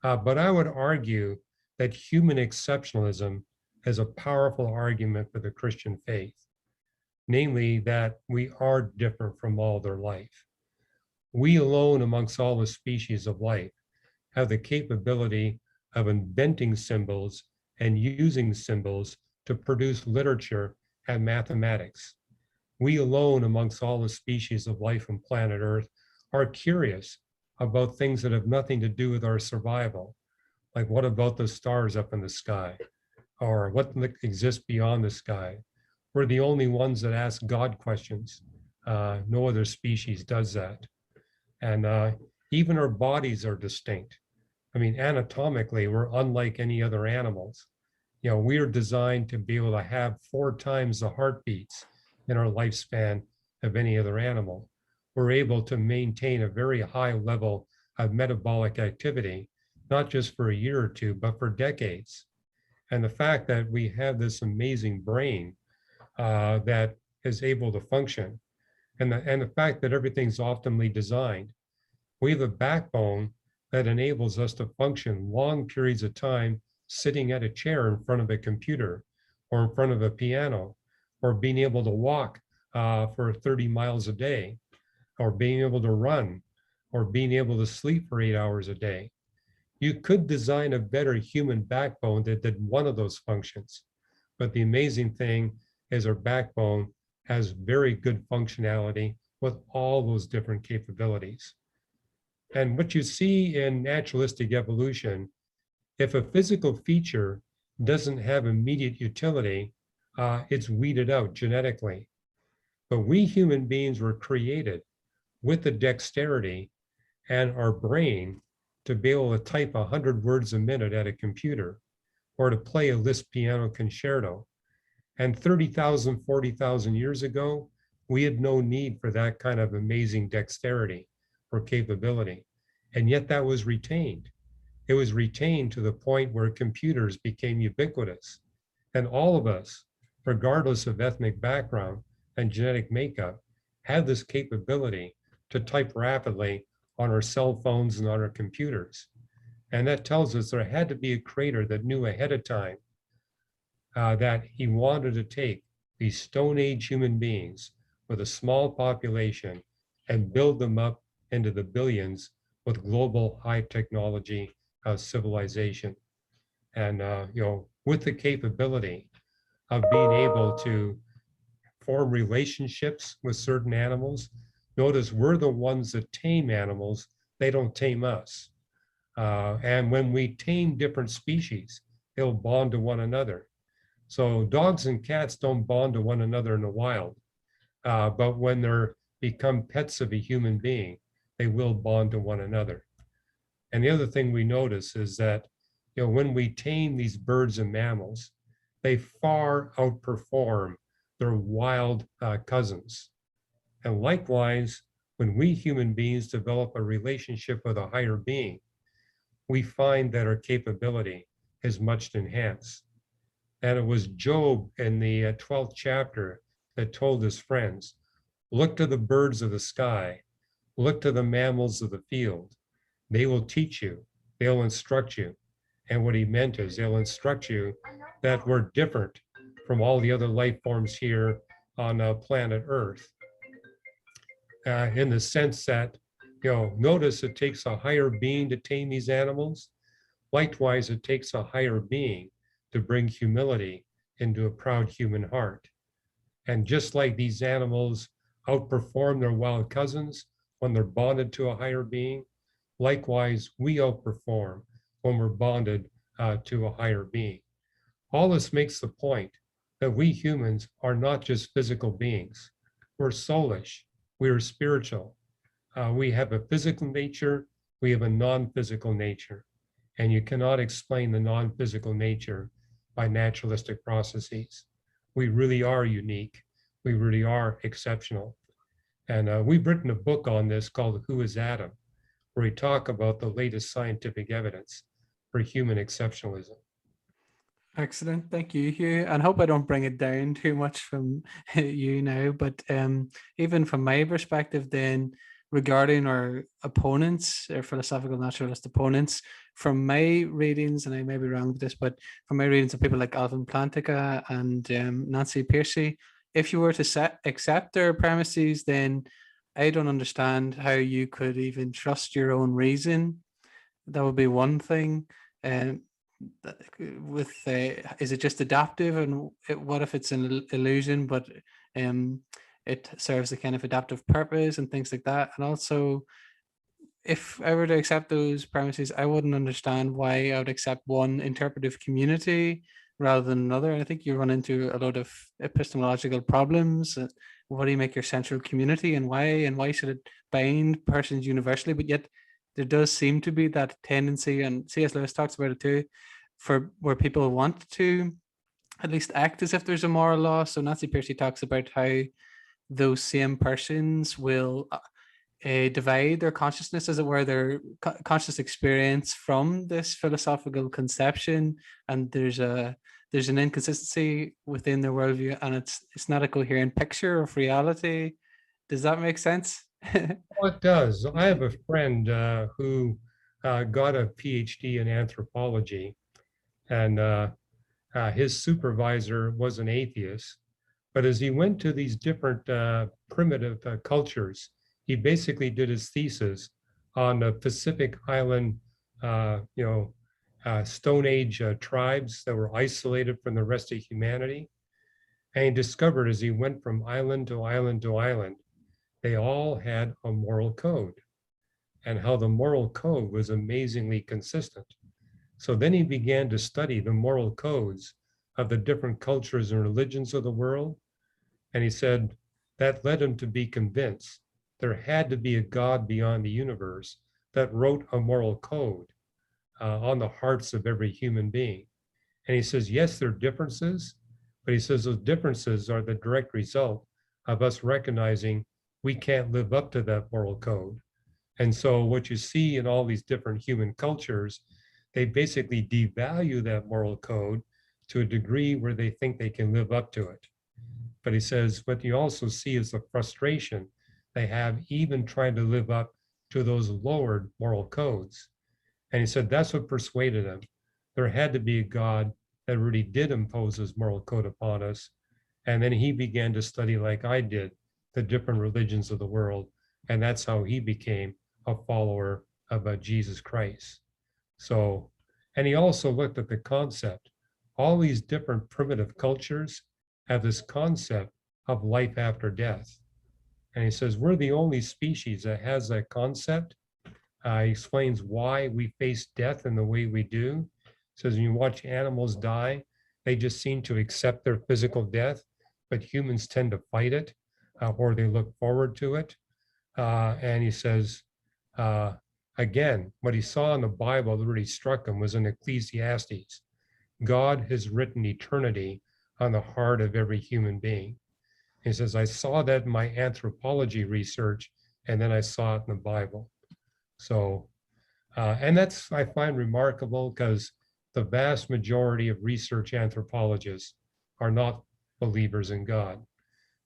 But I would argue that human exceptionalism is a powerful argument for the Christian faith, namely that we are different from all their life. We alone amongst all the species of life have the capability of inventing symbols and using symbols to produce literature and mathematics. We alone amongst all the species of life on planet Earth are curious about things that have nothing to do with our survival. Like what about the stars up in the sky? Or what exists beyond the sky? We're the only ones that ask God questions. No other species does that. And even our bodies are distinct. I mean, anatomically, we're unlike any other animals. We are designed to be able to have 4 times the heartbeats in our lifespan of any other animal. We're able to maintain a very high level of metabolic activity, not just for a year or two, but for decades. And the fact that we have this amazing brain that is able to function, and the fact that everything's optimally designed, we have a backbone that enables us to function long periods of time sitting at a chair in front of a computer or in front of a piano, or being able to walk for 30 miles a day, or being able to run, or being able to sleep for 8 hours a day. You could design a better human backbone that did one of those functions. But the amazing thing is our backbone has very good functionality with all those different capabilities. And what you see in naturalistic evolution, if a physical feature doesn't have immediate utility, it's weeded out genetically. But we human beings were created with the dexterity and our brain to be able to type 100 words a minute at a computer or to play a Liszt piano concerto. And 30,000, 40,000 years ago, we had no need for that kind of amazing dexterity or capability. And yet that was retained. It was retained to the point where computers became ubiquitous. And all of us, regardless of ethnic background and genetic makeup, have this capability to type rapidly on our cell phones and on our computers. And that tells us there had to be a creator that knew ahead of time that he wanted to take these Stone Age human beings with a small population and build them up into the billions with global high technology civilization. And with the capability of being able to form relationships with certain animals. Notice we're the ones that tame animals, they don't tame us. And when we tame different species, they'll bond to one another. So dogs and cats don't bond to one another in the wild, but when they're become pets of a human being, they will bond to one another. And the other thing we notice is that, when we tame these birds and mammals, they far outperform their wild cousins. And likewise, when we human beings develop a relationship with a higher being, we find that our capability is much enhanced. And it was Job in the 12th chapter that told his friends, look to the birds of the sky, look to the mammals of the field. They will teach you, they'll instruct you. And what he meant is they'll instruct you that we're different from all the other life forms here on planet Earth. In the sense that, notice it takes a higher being to tame these animals. Likewise, it takes a higher being to bring humility into a proud human heart. And just like these animals outperform their wild cousins when they're bonded to a higher being, likewise, we outperform when we're bonded to a higher being. All this makes the point that we humans are not just physical beings. We're soulish, we are spiritual. We have a physical nature, we have a non-physical nature. And you cannot explain the non-physical nature by naturalistic processes. We really are unique. We really are exceptional. And we've written a book on this called Who is Adam, where we talk about the latest scientific evidence for human exceptionalism. Excellent. Thank you, Hugh. And I hope I don't bring it down too much from you now, but even from my perspective then, regarding our opponents, our philosophical naturalist opponents, from my readings, and I may be wrong with this, but from my readings of people like Alvin Plantinga and Nancy Pearcey, if you were to accept their premises, then I don't understand how you could even trust your own reason. That would be one thing. With is it just adaptive, and what if it's an illusion, but it serves a kind of adaptive purpose and things like that? And also, if I were to accept those premises, I wouldn't understand why I would accept one interpretive community rather than another. And I think you run into a lot of epistemological problems. What do you make your central community, and why should it bind persons universally? But yet there does seem to be that tendency, and C.S. Lewis talks about it too, for where people want to at least act as if there's a moral law. So Nancy Pearcey talks about how those same persons will divide their consciousness, as it were, their conscious experience from this philosophical conception, and there's an inconsistency within their worldview, and it's not a coherent picture of reality. Does that make sense? Well, it does. I have a friend who got a PhD in anthropology, and his supervisor was an atheist. But as he went to these different primitive cultures, he basically did his thesis on the Pacific Island, Stone Age tribes that were isolated from the rest of humanity. And he discovered as he went from island to island to island, they all had a moral code, and how the moral code was amazingly consistent. So then he began to study the moral codes of the different cultures and religions of the world. And he said that led him to be convinced there had to be a God beyond the universe that wrote a moral code on the hearts of every human being. And he says, yes, there are differences, but he says those differences are the direct result of us recognizing we can't live up to that moral code. And so what you see in all these different human cultures, they basically devalue that moral code to a degree where they think they can live up to it. But he says, what you also see is the frustration they have even trying to live up to those lowered moral codes. And he said, that's what persuaded them. There had to be a God that really did impose his moral code upon us. And then he began to study, like I did, the different religions of the world. And that's how he became a follower of Jesus Christ. So, and he also looked at the concept. All these different primitive cultures have this concept of life after death. And he says, we're the only species that has that concept. He explains why we face death in the way we do. He says, when you watch animals die, they just seem to accept their physical death, but humans tend to fight it, or they look forward to it. And he says, again, what he saw in the Bible that really struck him was in Ecclesiastes. God has written eternity on the heart of every human being. He says, I saw that in my anthropology research, and then I saw it in the Bible. So, and that's, I find remarkable because the vast majority of research anthropologists are not believers in God.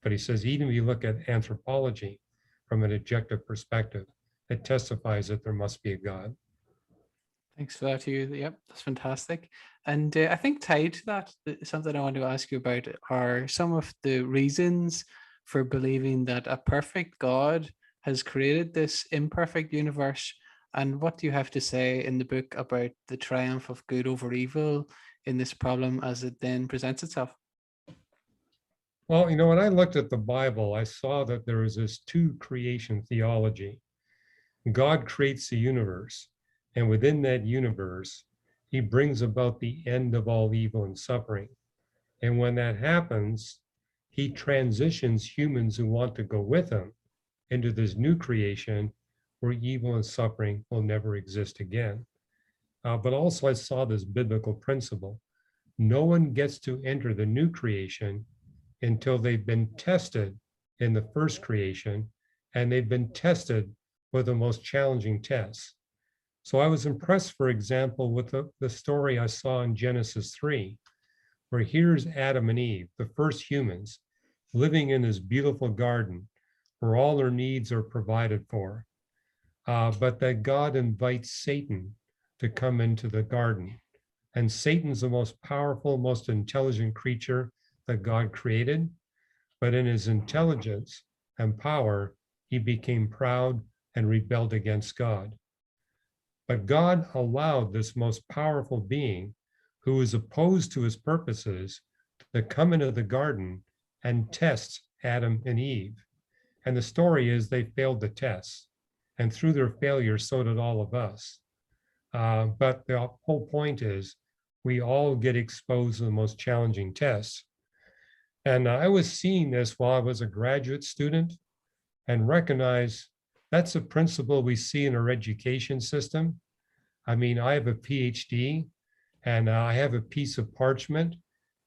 But he says, even if you look at anthropology from an objective perspective, it testifies that there must be a God. Thanks for that, Hugh. Yep, that's fantastic. And I think tied to that, something I want to ask you about are some of the reasons for believing that a perfect God has created this imperfect universe. And what do you have to say in the book about the triumph of good over evil in this problem as it then presents itself? Well, you know, when I looked at the Bible, I saw that there was this two creation theology. God creates the universe, and within that universe, he brings about the end of all evil and suffering. And when that happens, he transitions humans who want to go with him into this new creation where evil and suffering will never exist again. But also I saw this biblical principle. No one gets to enter the new creation until they've been tested in the first creation, and they've been tested with the most challenging tests. So I was impressed, for example, with the story I saw in Genesis 3, where here's Adam and Eve, the first humans, living in this beautiful garden where all their needs are provided for. But that God invites Satan to come into the garden. And Satan's the most powerful, most intelligent creature that God created. But in his intelligence and power, he became proud and rebelled against God. But God allowed this most powerful being, who was opposed to his purposes, to come into the garden and test Adam and Eve. And the story is they failed the test. And through their failure, so did all of us. But the whole point is we all get exposed to the most challenging tests. And I was seeing this while I was a graduate student and recognized that's a principle we see in our education system. I mean, I have a PhD and I have a piece of parchment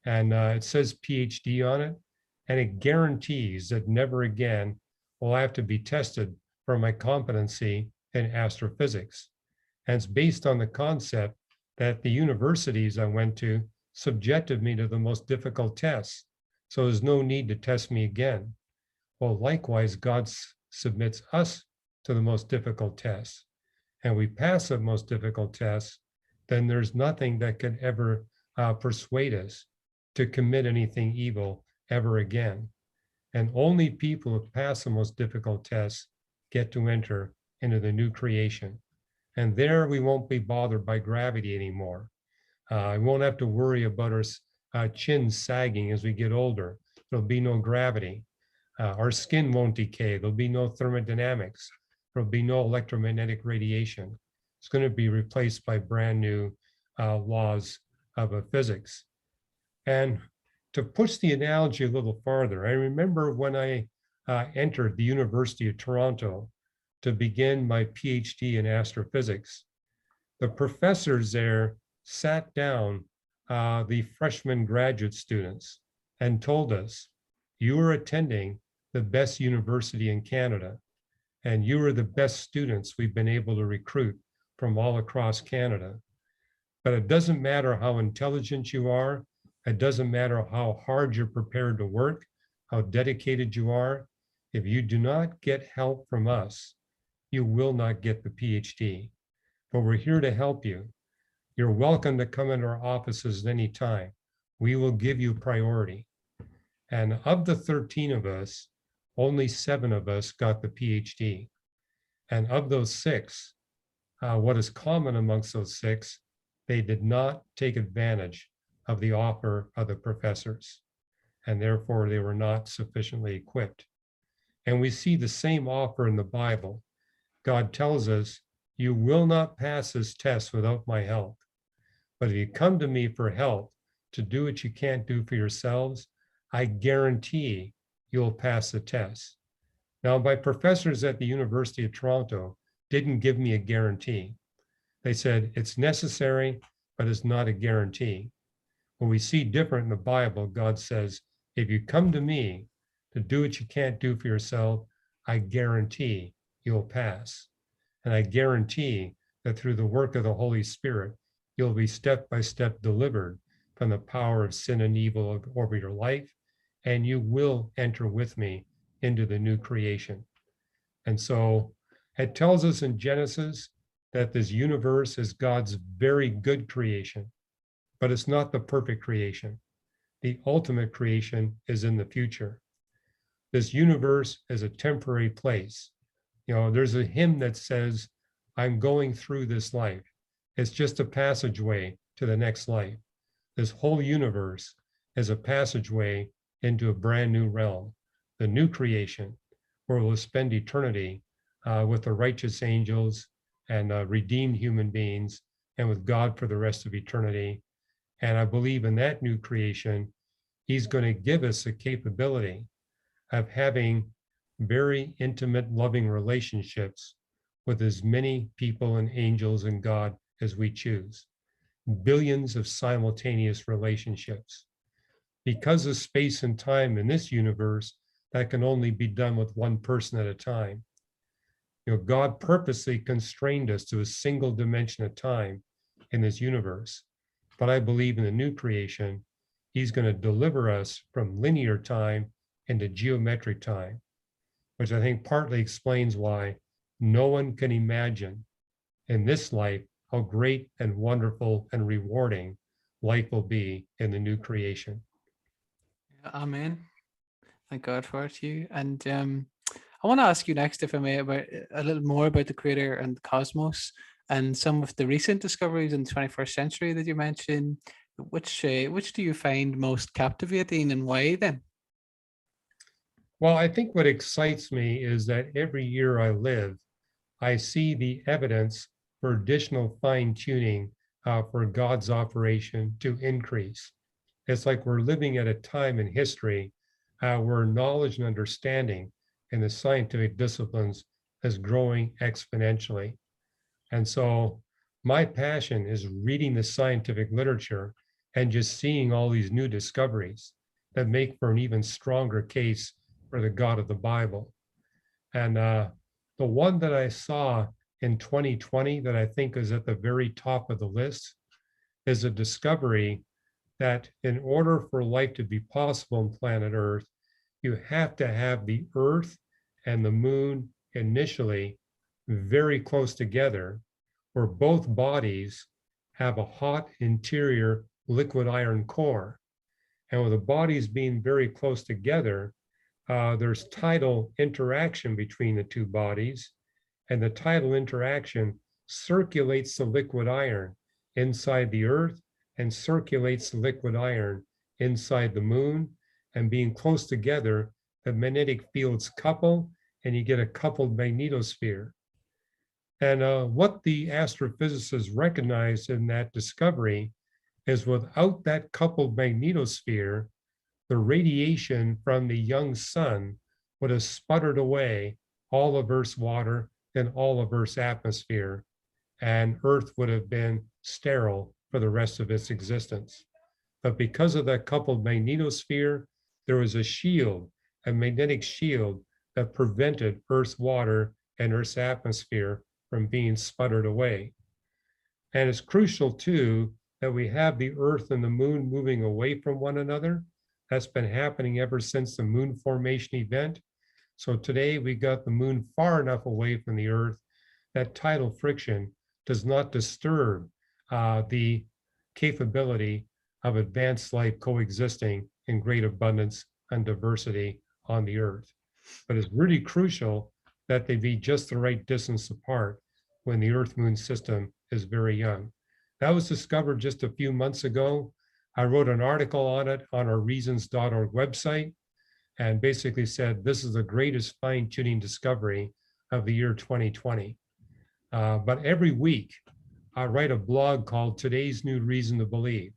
and it says PhD on it, and it guarantees that never again will I have to be tested for my competency in astrophysics. And it's based on the concept that the universities I went to subjected me to the most difficult tests. So there's no need to test me again. Well, likewise, God submits us to the most difficult tests, and we pass the most difficult tests, then there's nothing that could ever persuade us to commit anything evil ever again. And only people who pass the most difficult tests get to enter into the new creation. And there we won't be bothered by gravity anymore. We won't have to worry about our chins sagging as we get older. There'll be no gravity. Our skin won't decay. There'll be no thermodynamics. There'll be no electromagnetic radiation. It's going to be replaced by brand new laws of physics. And to push the analogy a little farther, I remember when I entered the University of Toronto, to begin my PhD in astrophysics. The professors there sat down the freshman graduate students and told us, you are attending the best university in Canada, and you are the best students we've been able to recruit from all across Canada. But it doesn't matter how intelligent you are. It doesn't matter how hard you're prepared to work, how dedicated you are. If you do not get help from us, you will not get the PhD. But we're here to help you. You're welcome to come into our offices at any time. We will give you priority. And of the 13 of us, only 7 of us got the PhD. And of those 6, what is common amongst those 6, they did not take advantage of the offer of the professors, and therefore they were not sufficiently equipped. And we see the same offer in the Bible. God tells us, you will not pass this test without my help. But if you come to me for help to do what you can't do for yourselves, I guarantee you'll pass the test. Now, my professors at the University of Toronto didn't give me a guarantee. They said, it's necessary, but it's not a guarantee. What we see different in the Bible, God says, if you come to me to do what you can't do for yourself, I guarantee you'll pass. And I guarantee that through the work of the Holy Spirit, you'll be step by step delivered from the power of sin and evil over your life, and you will enter with me into the new creation. And so it tells us in Genesis that this universe is God's very good creation, but it's not the perfect creation. The ultimate creation is in the future. This universe is a temporary place. You know, there's a hymn that says, I'm going through this life. It's just a passageway to the next life. This whole universe is a passageway into a brand new realm, the new creation, where we'll spend eternity with the righteous angels and redeemed human beings and with God for the rest of eternity. And I believe in that new creation, he's going to give us the capability of having very intimate, loving relationships with as many people and angels and God as we choose. Billions of simultaneous relationships. Because of space and time in this universe, that can only be done with one person at a time. You know, God purposely constrained us to a single dimension of time in this universe. But I believe in the new creation, he's going to deliver us from linear time into geometric time, which I think partly explains why no one can imagine in this life how great and wonderful and rewarding life will be in the new creation. Amen. Thank God for it, Hugh. And I want to ask you next, if I may, about a little more about the Creator and the cosmos and some of the recent discoveries in the 21st century that you mentioned. Which do you find most captivating, and why then? Well, I think what excites me is that every year I live, I see the evidence for additional fine-tuning for God's operation to increase. It's like we're living at a time in history where knowledge and understanding in the scientific disciplines is growing exponentially. And so my passion is reading the scientific literature and just seeing all these new discoveries that make for an even stronger case for the God of the Bible. And the one that I saw in 2020 that I think is at the very top of the list is a discovery that in order for life to be possible on planet Earth, you have to have the Earth and the moon initially very close together, where both bodies have a hot interior liquid iron core. And with the bodies being very close together, there's tidal interaction between the two bodies, and the tidal interaction circulates the liquid iron inside the Earth and circulates the liquid iron inside the moon. And being close together, the magnetic fields couple and you get a coupled magnetosphere. And what the astrophysicists recognized in that discovery is without that coupled magnetosphere, the radiation from the young sun would have sputtered away all of Earth's water than all of Earth's atmosphere, and Earth would have been sterile for the rest of its existence. But because of that coupled magnetosphere, there was a shield, a magnetic shield that prevented Earth's water and Earth's atmosphere from being sputtered away. And it's crucial too that we have the Earth and the Moon moving away from one another. That's been happening ever since the Moon formation event. So today we got the Moon far enough away from the Earth that tidal friction does not disturb the capability of advanced life coexisting in great abundance and diversity on the Earth. But it's really crucial that they be just the right distance apart when the Earth-Moon system is very young. That was discovered just a few months ago. I wrote an article on it on our reasons.org website and basically said, this is the greatest fine-tuning discovery of the year 2020. But every week, I write a blog called Today's New Reason to Believe.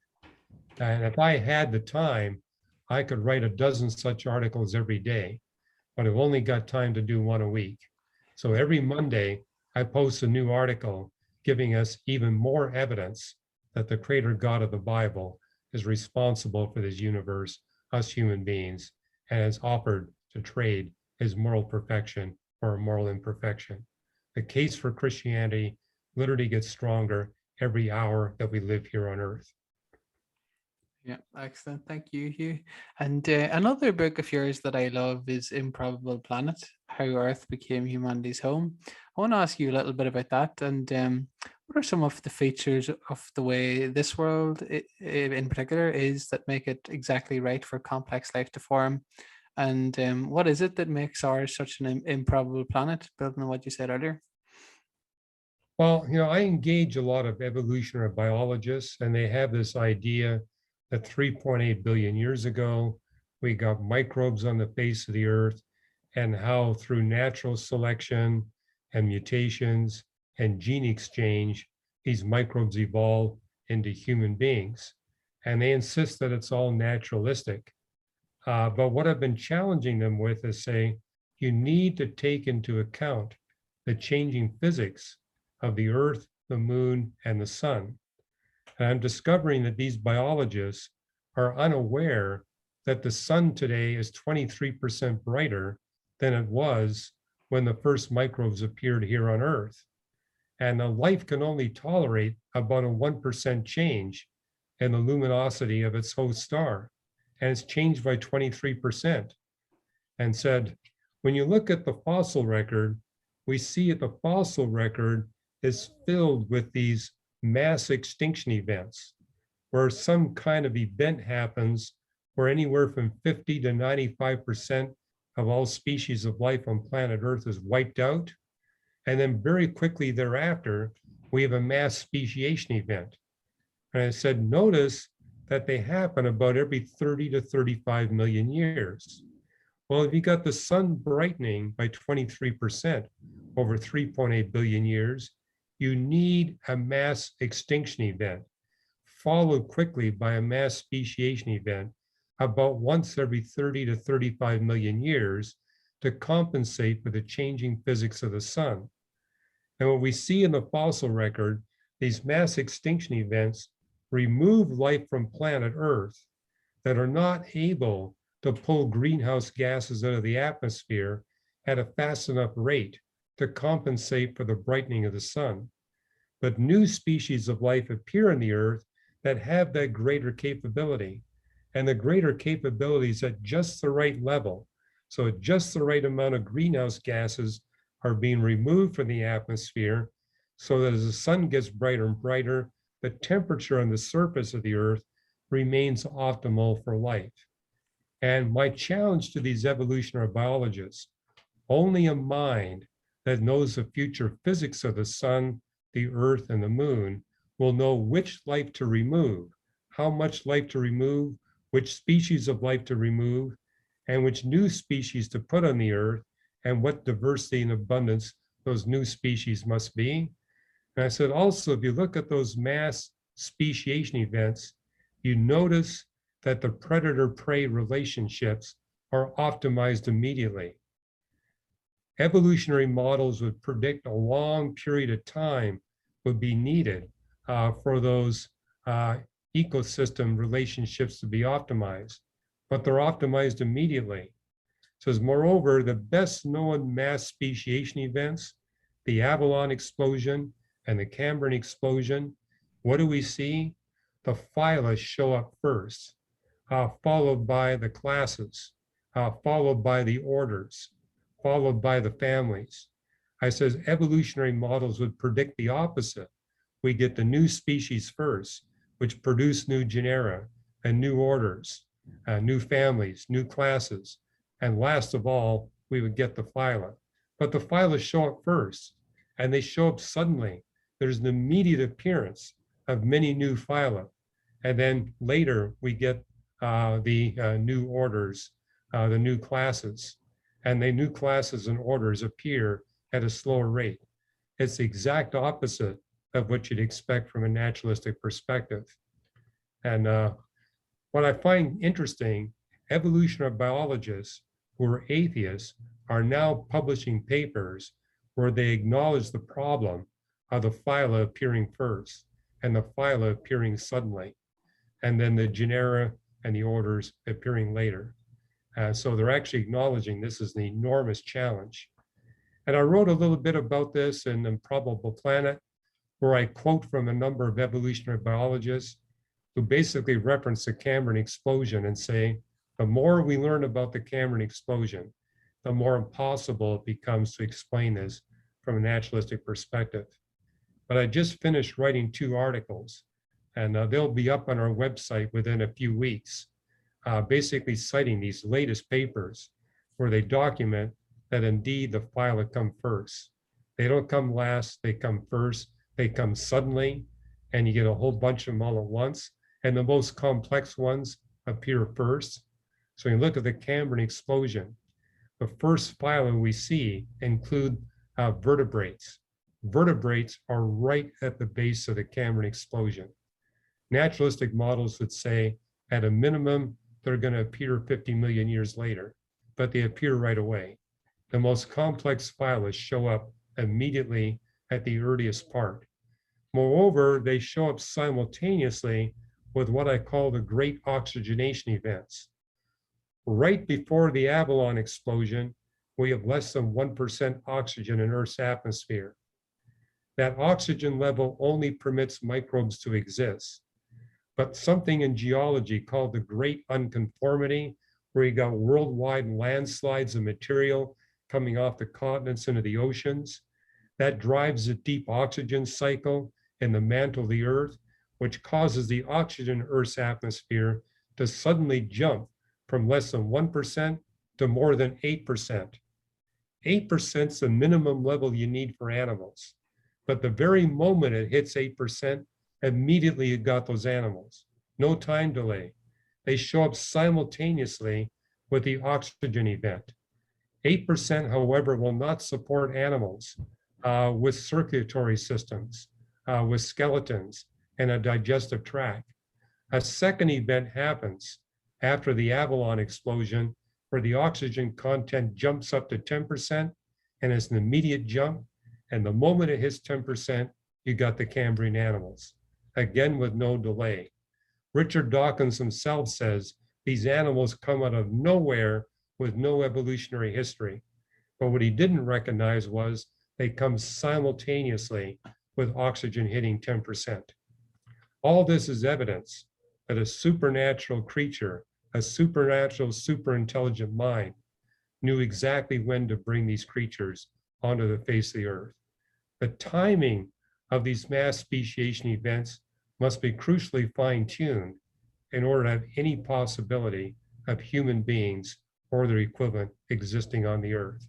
And if I had the time, I could write a dozen such articles every day, but I've only got time to do one a week. So every Monday, I post a new article giving us even more evidence that the creator God of the Bible is responsible for this universe, us human beings, and has offered to trade his moral perfection for a moral imperfection. The case for Christianity literally gets stronger every hour that we live here on Earth. Yeah, excellent. Thank you, Hugh. And another book of yours that I love is Improbable Planet, How Earth Became Humanity's Home. I want to ask you a little bit about that. And what are some of the features of the way this world in particular is that make it exactly right for complex life to form? And what is it that makes ours such an improbable planet, building on what you said earlier? Well, I engage a lot of evolutionary biologists, and they have this idea that 3.8 billion years ago, we got microbes on the face of the Earth, and how through natural selection and mutations and gene exchange, these microbes evolved into human beings. And they insist that it's all naturalistic. But what I've been challenging them with is say, you need to take into account the changing physics of the Earth, the Moon, and the Sun. And I'm discovering that these biologists are unaware that the Sun today is 23% brighter than it was when the first microbes appeared here on Earth. And the life can only tolerate about a 1% change in the luminosity of its host star. And it's changed by 23%. And said, when you look at the fossil record, we see that the fossil record is filled with these mass extinction events, where some kind of event happens where anywhere from 50 to 95% of all species of life on planet Earth is wiped out. And then very quickly thereafter, we have a mass speciation event. And I said, notice that they happen about every 30 to 35 million years. Well, if you got the sun brightening by 23% over 3.8 billion years, you need a mass extinction event, followed quickly by a mass speciation event about once every 30 to 35 million years to compensate for the changing physics of the sun. And what we see in the fossil record, these mass extinction events remove life from planet Earth that are not able to pull greenhouse gases out of the atmosphere at a fast enough rate to compensate for the brightening of the sun. But new species of life appear on the Earth that have that greater capability. And the greater capabilities at just the right level. So at just the right amount of greenhouse gases are being removed from the atmosphere so that as the sun gets brighter and brighter, the temperature on the surface of the Earth remains optimal for life. And my challenge to these evolutionary biologists, only a mind that knows the future physics of the sun, the Earth, and the Moon will know which life to remove, how much life to remove, which species of life to remove, and which new species to put on the Earth, and what diversity and abundance those new species must be. And I said, also, if you look at those mass speciation events, you notice that the predator-prey relationships are optimized immediately. evolutionary models would predict a long period of time would be needed for those ecosystem relationships to be optimized, but they're optimized immediately. Says, moreover, the best known mass speciation events, the Avalon explosion and the Cambrian explosion, what do we see? The phyla show up first, followed by the classes, followed by the orders, followed by the families. I says evolutionary models would predict the opposite. We get the new species first, which produce new genera and new orders, new families, new classes. And last of all, we would get the phyla. But the phyla show up first, and they show up suddenly. There's an immediate appearance of many new phyla. And then later, we get the new orders, the new classes. And the new classes and orders appear at a slower rate. It's the exact opposite of what you'd expect from a naturalistic perspective. And what I find interesting, evolutionary biologists who are atheists are now publishing papers where they acknowledge the problem of the phyla appearing first and the phyla appearing suddenly, and then the genera and the orders appearing later. So they're actually acknowledging this is an enormous challenge. And I wrote a little bit about this in Improbable Planet, where I quote from a number of evolutionary biologists who basically reference the Cambrian explosion and say, the more we learn about the Cambrian explosion, the more impossible it becomes to explain this from a naturalistic perspective. But I just finished writing 2 articles, and they'll be up on our website within a few weeks, basically citing these latest papers where they document that indeed the phyla come first. They don't come last, they come first, they come suddenly, and you get a whole bunch of them all at once. And the most complex ones appear first. So you look at the Cambrian explosion, the first phyla we see include vertebrates. Vertebrates are right at the base of the Cambrian explosion. Naturalistic models would say at a minimum, they're going to appear 50 million years later, but they appear right away. The most complex phyla show up immediately at the earliest part. Moreover, they show up simultaneously with what I call the great oxygenation events. Right before the Avalon explosion, we have less than 1% oxygen in Earth's atmosphere. That oxygen level only permits microbes to exist. But something in geology called the great unconformity, where you got worldwide landslides of material coming off the continents into the oceans, that drives a deep oxygen cycle in the mantle of the Earth, which causes the oxygen in Earth's atmosphere to suddenly jump from less than 1% to more than 8%. 8% is the minimum level you need for animals. But the very moment it hits 8%, immediately you got those animals. No time delay. They show up simultaneously with the oxygen event. 8%, however, will not support animals with circulatory systems, with skeletons, and a digestive tract. A second event happens after the Avalon explosion, where the oxygen content jumps up to 10%, and it's an immediate jump. And the moment it hits 10%, you got the Cambrian animals, again with no delay. Richard Dawkins himself says these animals come out of nowhere with no evolutionary history. But what he didn't recognize was they come simultaneously with oxygen hitting 10%. All this is evidence that a supernatural creature, a supernatural, super intelligent mind, knew exactly when to bring these creatures onto the face of the Earth. The timing of these mass speciation events must be crucially fine-tuned in order to have any possibility of human beings or their equivalent existing on the Earth.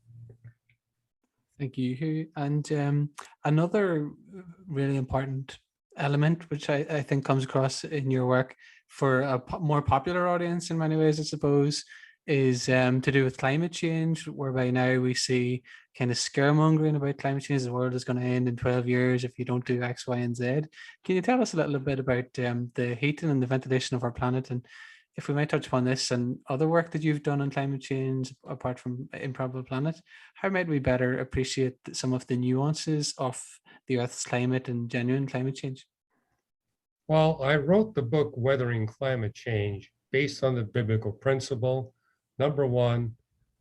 Thank you, Hugh. And another really important element, which I think comes across in your work for a more popular audience in many ways, I suppose, is to do with climate change, whereby now we see kind of scaremongering about climate change. The world is going to end in 12 years if you don't do X, Y, and Z. Can you tell us a little bit about the heating and the ventilation of our planet, and if we might touch upon this and other work that you've done on climate change, apart from Improbable Planet, how might we better appreciate some of the nuances of the Earth's climate and genuine climate change? Well, I wrote the book Weathering Climate Change based on the biblical principle. Number one,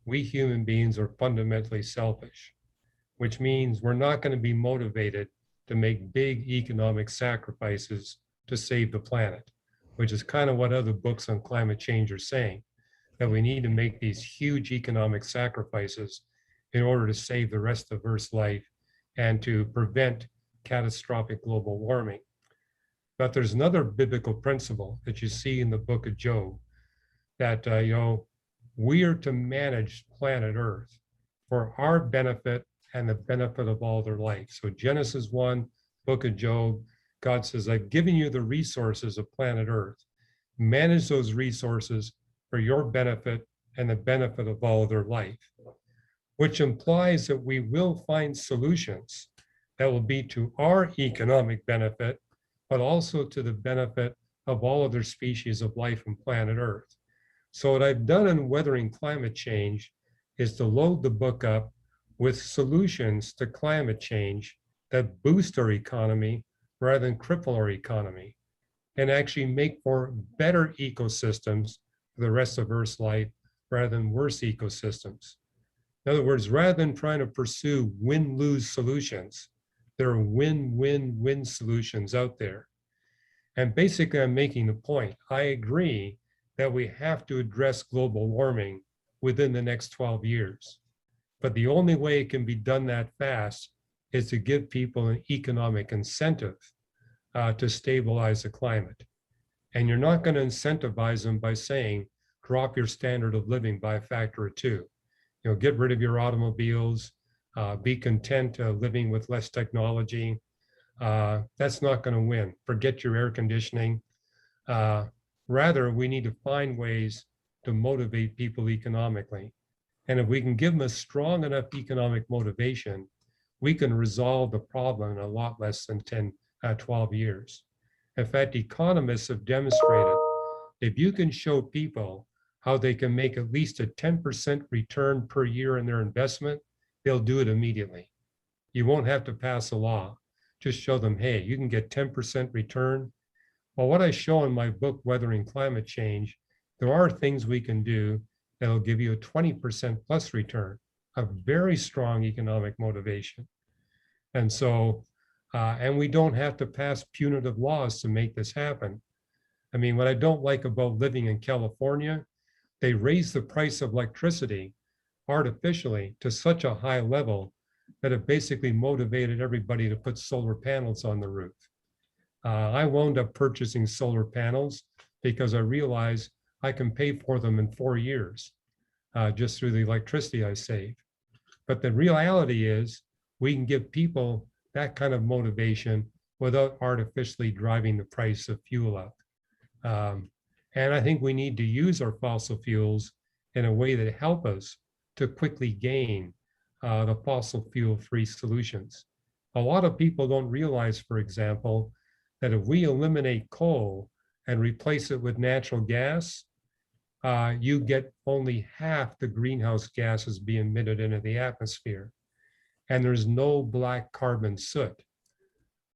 we human beings are fundamentally selfish, which means we're not going to be motivated to make big economic sacrifices to save the planet, which is kind of what other books on climate change are saying, that we need to make these huge economic sacrifices in order to save the rest of Earth's life and to prevent catastrophic global warming. But there's another biblical principle that you see in the book of Job, that we are to manage planet Earth for our benefit and the benefit of all their life. So Genesis 1, book of Job, God says, I've given you the resources of planet Earth. Manage those resources for your benefit and the benefit of all their life, which implies that we will find solutions that will be to our economic benefit, but also to the benefit of all other species of life on planet Earth. So what I've done in Weathering Climate Change is to load the book up with solutions to climate change that boost our economy rather than cripple our economy, and actually make for better ecosystems for the rest of Earth's life rather than worse ecosystems. In other words, rather than trying to pursue win-lose solutions, there are win-win-win solutions out there. And basically, I'm making the point. I agree that we have to address global warming within the next 12 years. But the only way it can be done that fast is to give people an economic incentive to stabilize the climate. And you're not going to incentivize them by saying, drop your standard of living by a factor of 2. Get rid of your automobiles, be content living with less technology. That's not going to win. Forget your air conditioning. Rather, we need to find ways to motivate people economically. And if we can give them a strong enough economic motivation, we can resolve the problem in a lot less than 12 years. In fact, economists have demonstrated if you can show people how they can make at least a 10% return per year in their investment, they'll do it immediately. You won't have to pass a law. Just show them, hey, you can get 10% return. Well, what I show in my book, Weathering Climate Change, there are things we can do that'll give you a 20% plus return, a very strong economic motivation. And so, and we don't have to pass punitive laws to make this happen. I mean, what I don't like about living in California, they raise the price of electricity artificially to such a high level that it basically motivated everybody to put solar panels on the roof. I wound up purchasing solar panels because I realized I can pay for them in 4 years just through the electricity I save. But the reality is we can give people that kind of motivation without artificially driving the price of fuel up. And I think we need to use our fossil fuels in a way that help us to quickly gain the fossil fuel-free solutions. A lot of people don't realize, for example, that if we eliminate coal and replace it with natural gas, you get only half the greenhouse gases being emitted into the atmosphere. And there's no black carbon soot.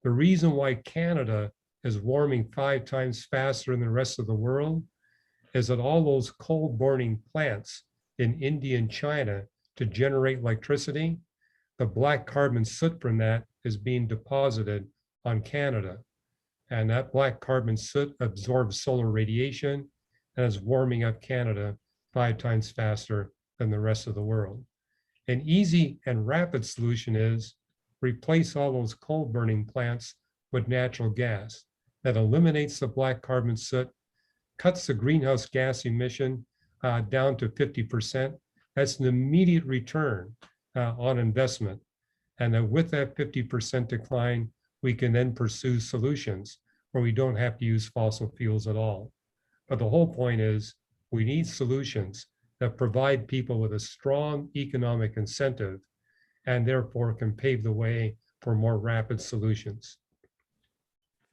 The reason why Canada is warming 5 times faster than the rest of the world is that all those coal burning plants in India and China to generate electricity, the black carbon soot from that is being deposited on Canada. And that black carbon soot absorbs solar radiation and is warming up Canada 5 times faster than the rest of the world. An easy and rapid solution is replace all those coal burning plants with natural gas. That eliminates the black carbon soot, cuts the greenhouse gas emission down to 50%. That's an immediate return on investment. And with that 50% decline, we can then pursue solutions where we don't have to use fossil fuels at all. But the whole point is we need solutions that provide people with a strong economic incentive and therefore can pave the way for more rapid solutions.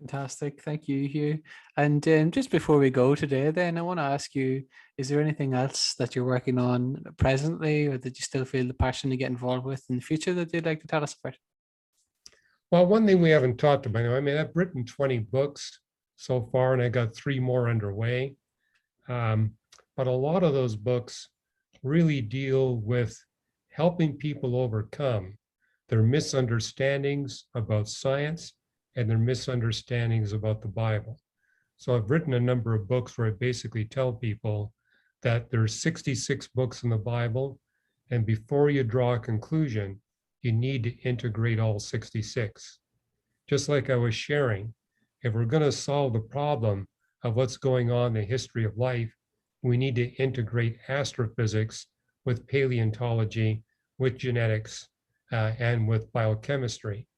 Fantastic. Thank you, Hugh. And just before we go today, then I want to ask you, is there anything else that you're working on presently or that you still feel the passion to get involved with in the future that you'd like to tell us about? Well, one thing we haven't talked about, I mean, I've written 20 books so far, and I got 3 more underway. But a lot of those books really deal with helping people overcome their misunderstandings about science and their misunderstandings about the Bible. So I've written a number of books where I basically tell people that there's 66 books in the Bible, and before you draw a conclusion, you need to integrate all 66. Just like I was sharing, if we're going to solve the problem of what's going on in the history of life, we need to integrate astrophysics with paleontology, with genetics, and with biochemistry.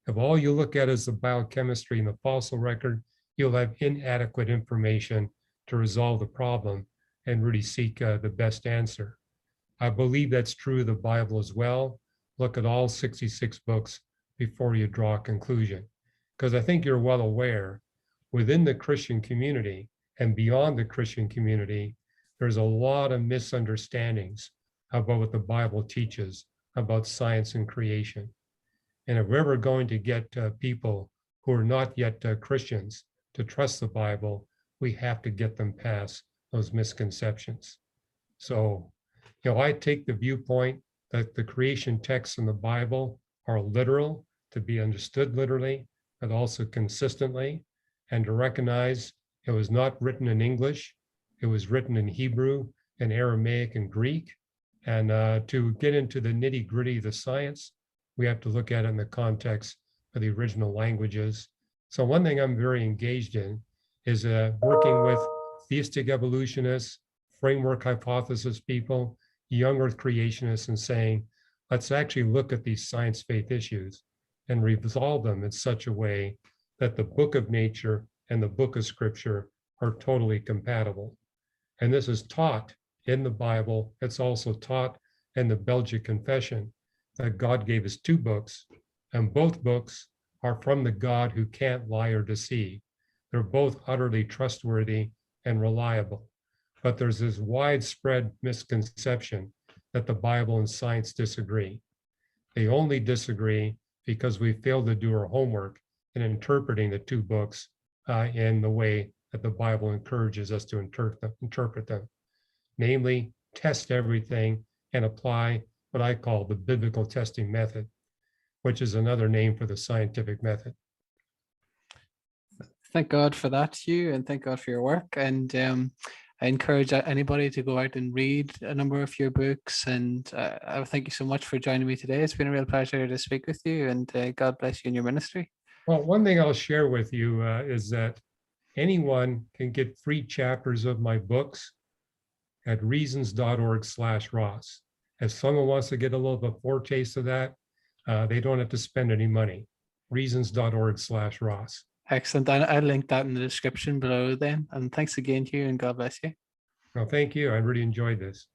If all you look at is the biochemistry and the fossil record, you'll have inadequate information to resolve the problem and really seek the best answer. I believe that's true of the Bible as well. Look at all 66 books before you draw a conclusion. Because I think you're well aware, within the Christian community and beyond the Christian community, there's a lot of misunderstandings about what the Bible teaches about science and creation. And if we're ever going to get people who are not yet Christians to trust the Bible, we have to get them past those misconceptions. So, I take the viewpoint that the creation texts in the Bible are literal, to be understood literally, but also consistently, and to recognize it was not written in English, it was written in Hebrew and Aramaic and Greek. And to get into the nitty gritty of the science, we have to look at it in the context of the original languages. So one thing I'm very engaged in is working with theistic evolutionists, framework hypothesis people, young earth creationists, and saying, let's actually look at these science faith issues and resolve them in such a way that the book of nature and the book of scripture are totally compatible. And this is taught in the Bible. It's also taught in the Belgic Confession that God gave us 2 books, and both books are from the God who can't lie or deceive. They're both utterly trustworthy and reliable. But there's this widespread misconception that the Bible and science disagree. They only disagree because we failed to do our homework in interpreting the 2 books in the way that the Bible encourages us to interpret them. Namely, test everything and apply what I call the biblical testing method, which is another name for the scientific method. Thank God for that, Hugh, and thank God for your work. And I encourage anybody to go out and read a number of your books. And I thank you so much for joining me today. It's been a real pleasure to speak with you, and God bless you in your ministry. Well, one thing I'll share with you is that anyone can get free chapters of my books at reasons.org/Ross. If someone wants to get a little bit of a foretaste of that, they don't have to spend any money. Reasons.org/Ross. Excellent. I'll link that in the description below then. And thanks again, Hugh, and God bless you. Well, thank you. I really enjoyed this.